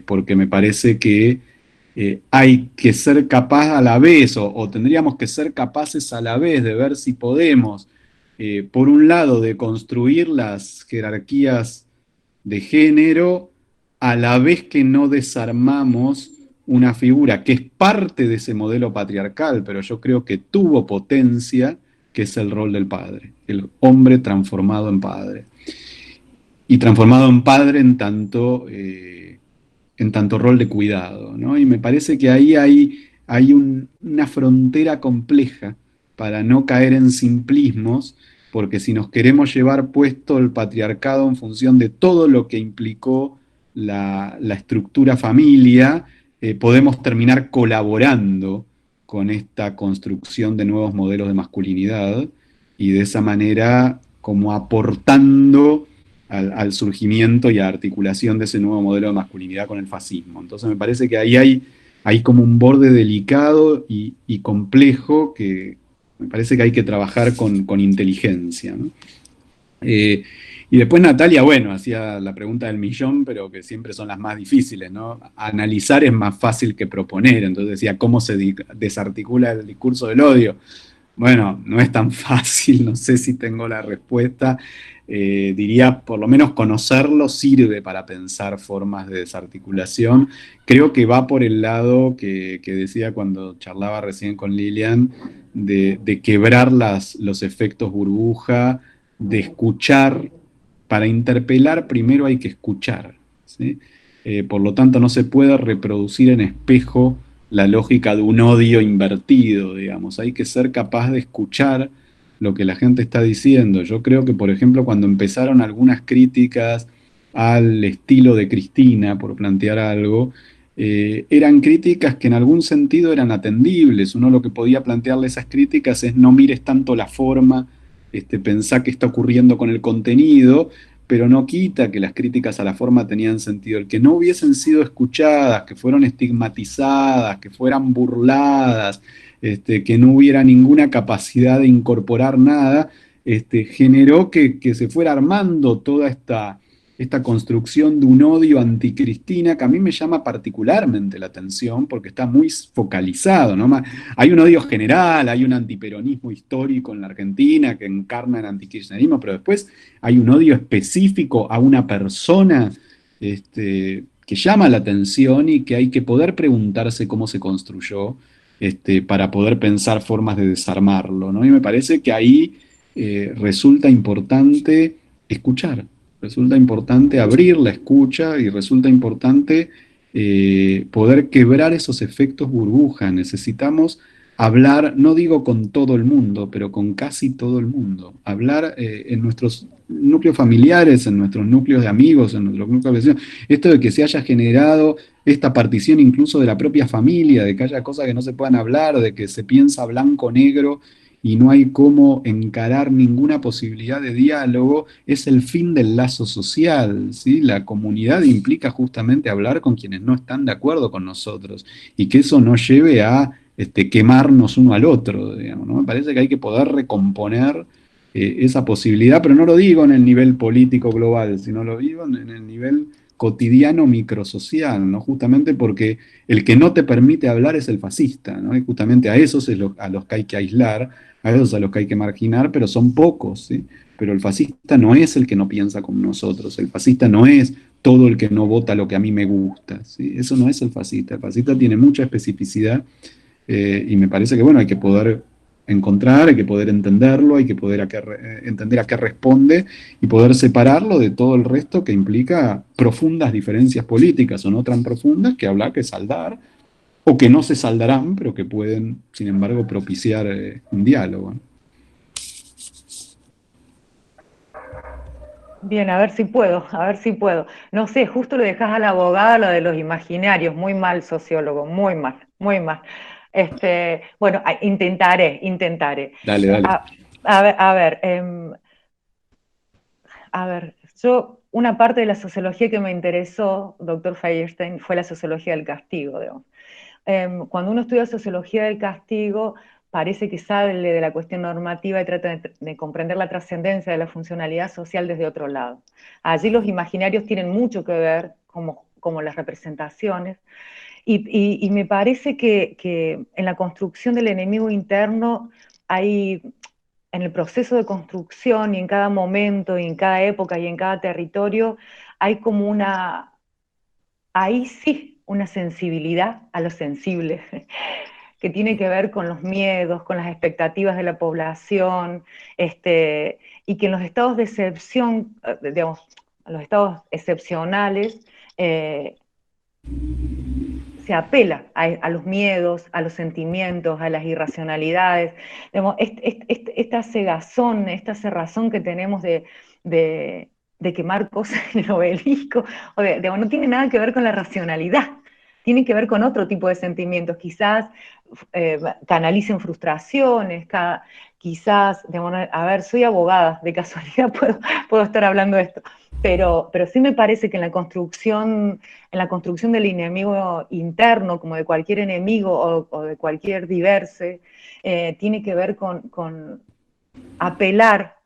porque me parece que hay que ser capaz a la vez, o tendríamos que ser capaces a la vez de ver si podemos, por un lado, de construir las jerarquías de género, a la vez que no desarmamos una figura que es parte de ese modelo patriarcal, pero yo creo que tuvo potencia, que es el rol del padre, el hombre transformado en padre. Y transformado en padre en tanto rol de cuidado, ¿no? Y me parece que ahí hay una frontera compleja para no caer en simplismos, porque si nos queremos llevar puesto el patriarcado en función de todo lo que implicó la estructura familia, podemos terminar colaborando con esta construcción de nuevos modelos de masculinidad y de esa manera como aportando al surgimiento y a articulación de ese nuevo modelo de masculinidad con el fascismo. Entonces me parece que ahí hay como un borde delicado y complejo que me parece que hay que trabajar con inteligencia, ¿no? Y después Natalia, bueno, hacía la pregunta del millón, pero que siempre son las más difíciles, ¿no? Analizar es más fácil que proponer, entonces decía, ¿cómo se desarticula el discurso del odio? Bueno, no es tan fácil, no sé si tengo la respuesta. Diría, por lo menos conocerlo sirve para pensar formas de desarticulación. Creo que va por el lado que decía cuando charlaba recién con Lilian, de quebrar los efectos burbuja, de escuchar. Para interpelar primero hay que escuchar, ¿sí? Por lo tanto, no se puede reproducir en espejo la lógica de un odio invertido, digamos. Hay que ser capaz de escuchar lo que la gente está diciendo. Yo creo que, por ejemplo, cuando empezaron algunas críticas al estilo de Cristina, por plantear algo, eran críticas que en algún sentido eran atendibles. Uno lo que podía plantearle esas críticas es no mires tanto la forma, pensá qué está ocurriendo con el contenido, pero no quita que las críticas a la forma tenían sentido. El que no hubiesen sido escuchadas, que fueron estigmatizadas, que fueran burladas, que no hubiera ninguna capacidad de incorporar nada, generó que se fuera armando toda esta construcción de un odio anticristina que a mí me llama particularmente la atención porque está muy focalizado, ¿no? Hay un odio general, hay un antiperonismo histórico en la Argentina que encarna el antikirchnerismo, pero después hay un odio específico a una persona, que llama la atención y que hay que poder preguntarse cómo se construyó, para poder pensar formas de desarmarlo, ¿no? Y me parece que ahí resulta importante escuchar, resulta importante abrir la escucha y resulta importante poder quebrar esos efectos burbuja. Necesitamos hablar, no digo con todo el mundo, pero con casi todo el mundo. Hablar en nuestros núcleos familiares, en nuestros núcleos de amigos, en nuestros núcleos de vecinos. Esto de que se haya generado esta partición incluso de la propia familia, de que haya cosas que no se puedan hablar, de que se piensa blanco-negro y no hay cómo encarar ninguna posibilidad de diálogo, es el fin del lazo social, ¿sí? La comunidad implica justamente hablar con quienes no están de acuerdo con nosotros y que eso no lleve a quemarnos uno al otro, digamos, ¿no? Me parece que hay que poder recomponer esa posibilidad, pero no lo digo en el nivel político global, sino lo digo en el nivel cotidiano microsocial, ¿no? Justamente porque el que no te permite hablar es el fascista, ¿no? Y justamente a esos es a los que hay que aislar, a esos a los que hay que marginar, pero son pocos, ¿sí? Pero el fascista no es el que no piensa como nosotros, el fascista no es todo el que no vota lo que a mí me gusta, ¿sí? Eso no es el fascista tiene mucha especificidad, y me parece que, bueno, hay que poder encontrar, hay que poder entenderlo, hay que poder entender a qué responde y poder separarlo de todo el resto que implica profundas diferencias políticas o no tan profundas que habrá que saldar o que no se saldarán, pero que pueden, sin embargo, propiciar un diálogo, ¿no? Bien, a ver si puedo, a ver si puedo. No sé, justo le dejas a la abogada lo de los imaginarios, muy mal sociólogo, muy mal, muy mal. Bueno, intentaré. Dale, dale. A ver, yo, una parte de la sociología que me interesó, doctor Feierstein, fue la sociología del castigo, digamos. Cuando uno estudia sociología del castigo, parece que sale de la cuestión normativa y trata de comprender la trascendencia de la funcionalidad social desde otro lado. Allí los imaginarios tienen mucho que ver, como las representaciones, y me parece que en la construcción del enemigo interno hay, en el proceso de construcción y en cada momento y en cada época y en cada territorio, hay como ahí sí, una sensibilidad a lo sensible, que tiene que ver con los miedos, con las expectativas de la población, y que en los estados de excepción, digamos, los estados excepcionales, eh, se apela a los miedos, a los sentimientos, a las irracionalidades. Digamos, esta cegazón, esta cerrazón que tenemos de quemar cosas en el obelisco, digamos, no tiene nada que ver con la racionalidad. tienen que ver con otro tipo de sentimientos, quizás canalicen frustraciones, quizás, a ver, soy abogada, de casualidad puedo estar hablando de esto, pero sí me parece que en la construcción del enemigo interno, como de cualquier enemigo o de cualquier diverse, tiene que ver con apelar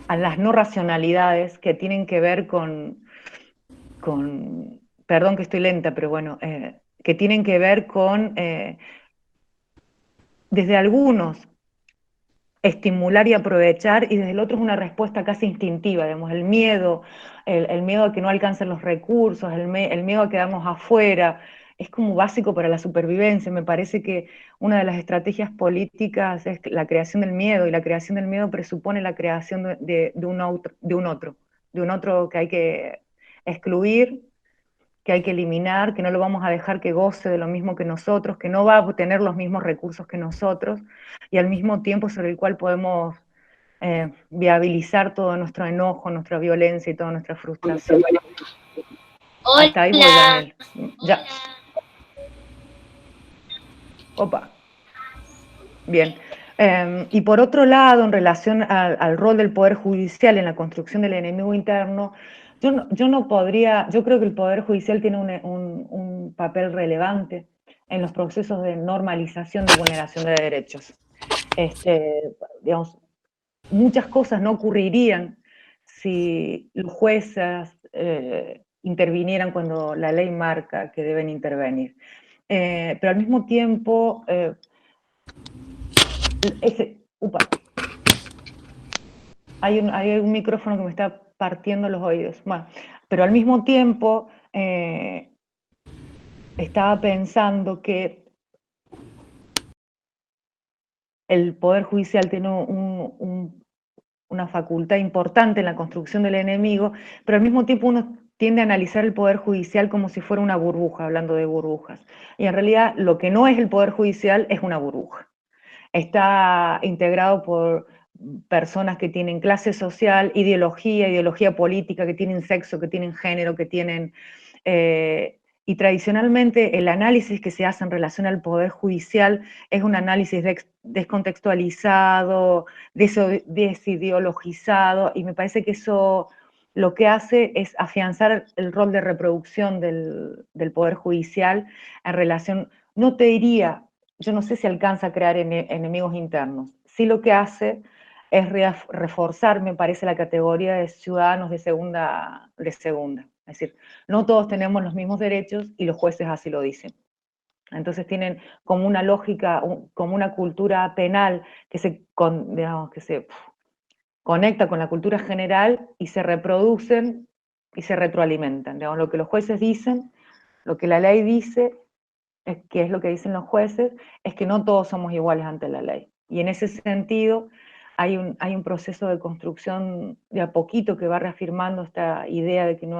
a las no racionalidades que tienen que ver con perdón que estoy lenta, pero bueno, que tienen que ver con, desde algunos, estimular y aprovechar, y desde el otro es una respuesta casi instintiva, digamos, el miedo a que no alcancen los recursos, el miedo a quedarnos afuera, es como básico para la supervivencia. Me parece que una de las estrategias políticas es la creación del miedo, y la creación del miedo presupone la creación de un otro que hay que excluir, que hay que eliminar, que no lo vamos a dejar que goce de lo mismo que nosotros, que no va a tener los mismos recursos que nosotros, y al mismo tiempo sobre el cual podemos viabilizar todo nuestro enojo, nuestra violencia y toda nuestra frustración. Hasta ahí voy, Daniel. Ya. Opa. Bien. Y por otro lado, en relación al rol del Poder Judicial en la construcción del enemigo interno, yo creo que el Poder Judicial tiene un papel relevante en los procesos de normalización de vulneración de derechos. Digamos, muchas cosas no ocurrirían si los jueces intervinieran cuando la ley marca que deben intervenir. Pero al mismo tiempo, hay un micrófono que me está partiendo los oídos. Bueno, pero al mismo tiempo estaba pensando que el Poder Judicial tiene una facultad importante en la construcción del enemigo, pero al mismo tiempo uno tiende a analizar el Poder Judicial como si fuera una burbuja, hablando de burbujas. Y en realidad lo que no es el Poder Judicial es una burbuja. Está integrado por personas que tienen clase social, ideología política, que tienen sexo, que tienen género, que tienen... y tradicionalmente el análisis que se hace en relación al Poder Judicial es un análisis descontextualizado, desideologizado, y me parece que eso lo que hace es afianzar el rol de reproducción del Poder Judicial en relación, no te diría, yo no sé si alcanza a crear enemigos internos, sí lo que hace es reforzar, me parece, la categoría de ciudadanos de segunda. Es decir, no todos tenemos los mismos derechos y los jueces así lo dicen. Entonces tienen como una lógica, como una cultura penal que se conecta con la cultura general y se reproducen y se retroalimentan. Digamos, lo que los jueces dicen, lo que la ley dice, que es lo que dicen los jueces, es que no todos somos iguales ante la ley. Y en ese sentido hay un proceso de construcción de a poquito que va reafirmando esta idea de que no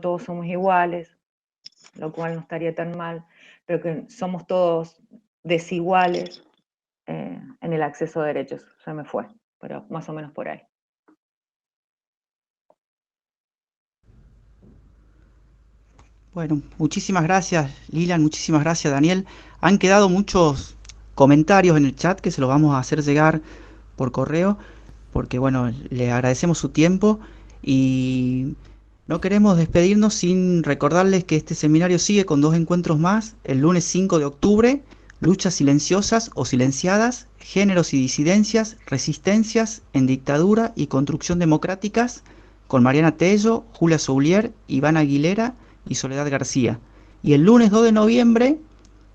todos somos iguales, lo cual no estaría tan mal, pero que somos todos desiguales en el acceso a derechos. Se me fue, pero más o menos por ahí. Bueno, muchísimas gracias Lilian, muchísimas gracias Daniel. Han quedado muchos comentarios en el chat que se los vamos a hacer llegar por correo, porque bueno, le agradecemos su tiempo y no queremos despedirnos sin recordarles que este seminario sigue con 2 encuentros más, el lunes 5 de octubre, luchas silenciosas o silenciadas, géneros y disidencias, resistencias en dictadura y construcción democráticas, con Mariana Tello, Julia Soulier, Iván Aguilera y Soledad García. Y el lunes 2 de noviembre,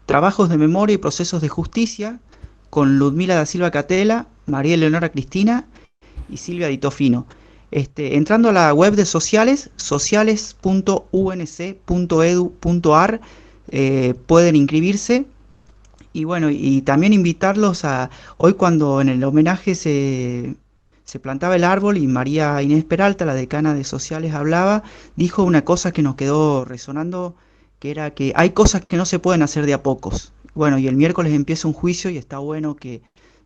trabajos de memoria y procesos de justicia, con Ludmila da Silva Catela, María Eleonora Cristina y Silvia Di Tofino. Entrando a la web de sociales, sociales.unc.edu.ar, pueden inscribirse. Y bueno, y también invitarlos a, hoy cuando en el homenaje se plantaba el árbol y María Inés Peralta, la decana de sociales, hablaba, dijo una cosa que nos quedó resonando, que era que hay cosas que no se pueden hacer de a pocos. Bueno, y el miércoles empieza un juicio y está bueno que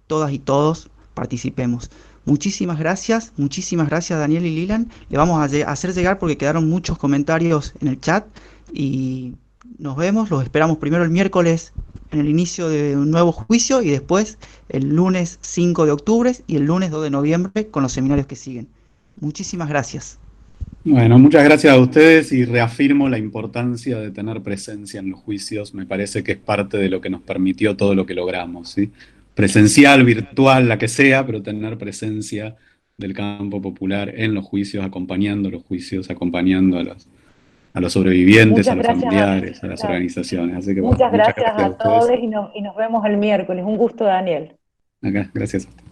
todas y todos participemos. Muchísimas gracias Daniel y Lilan. Le vamos a hacer llegar porque quedaron muchos comentarios en el chat y nos vemos, los esperamos primero el miércoles en el inicio de un nuevo juicio y después el lunes 5 de octubre y el lunes 2 de noviembre con los seminarios que siguen. Muchísimas gracias. Bueno, muchas gracias a ustedes y reafirmo la importancia de tener presencia en los juicios. Me parece que es parte de lo que nos permitió todo lo que logramos, ¿sí? Presencial, virtual, la que sea, pero tener presencia del campo popular en los juicios, acompañando los juicios, acompañando a los sobrevivientes, a Muchas los gracias familiares, a las organizaciones. Así que bueno, muchas muchas gracias gracias a a ustedes. todos y nos vemos el miércoles. Un gusto, Daniel. Acá, gracias a ustedes.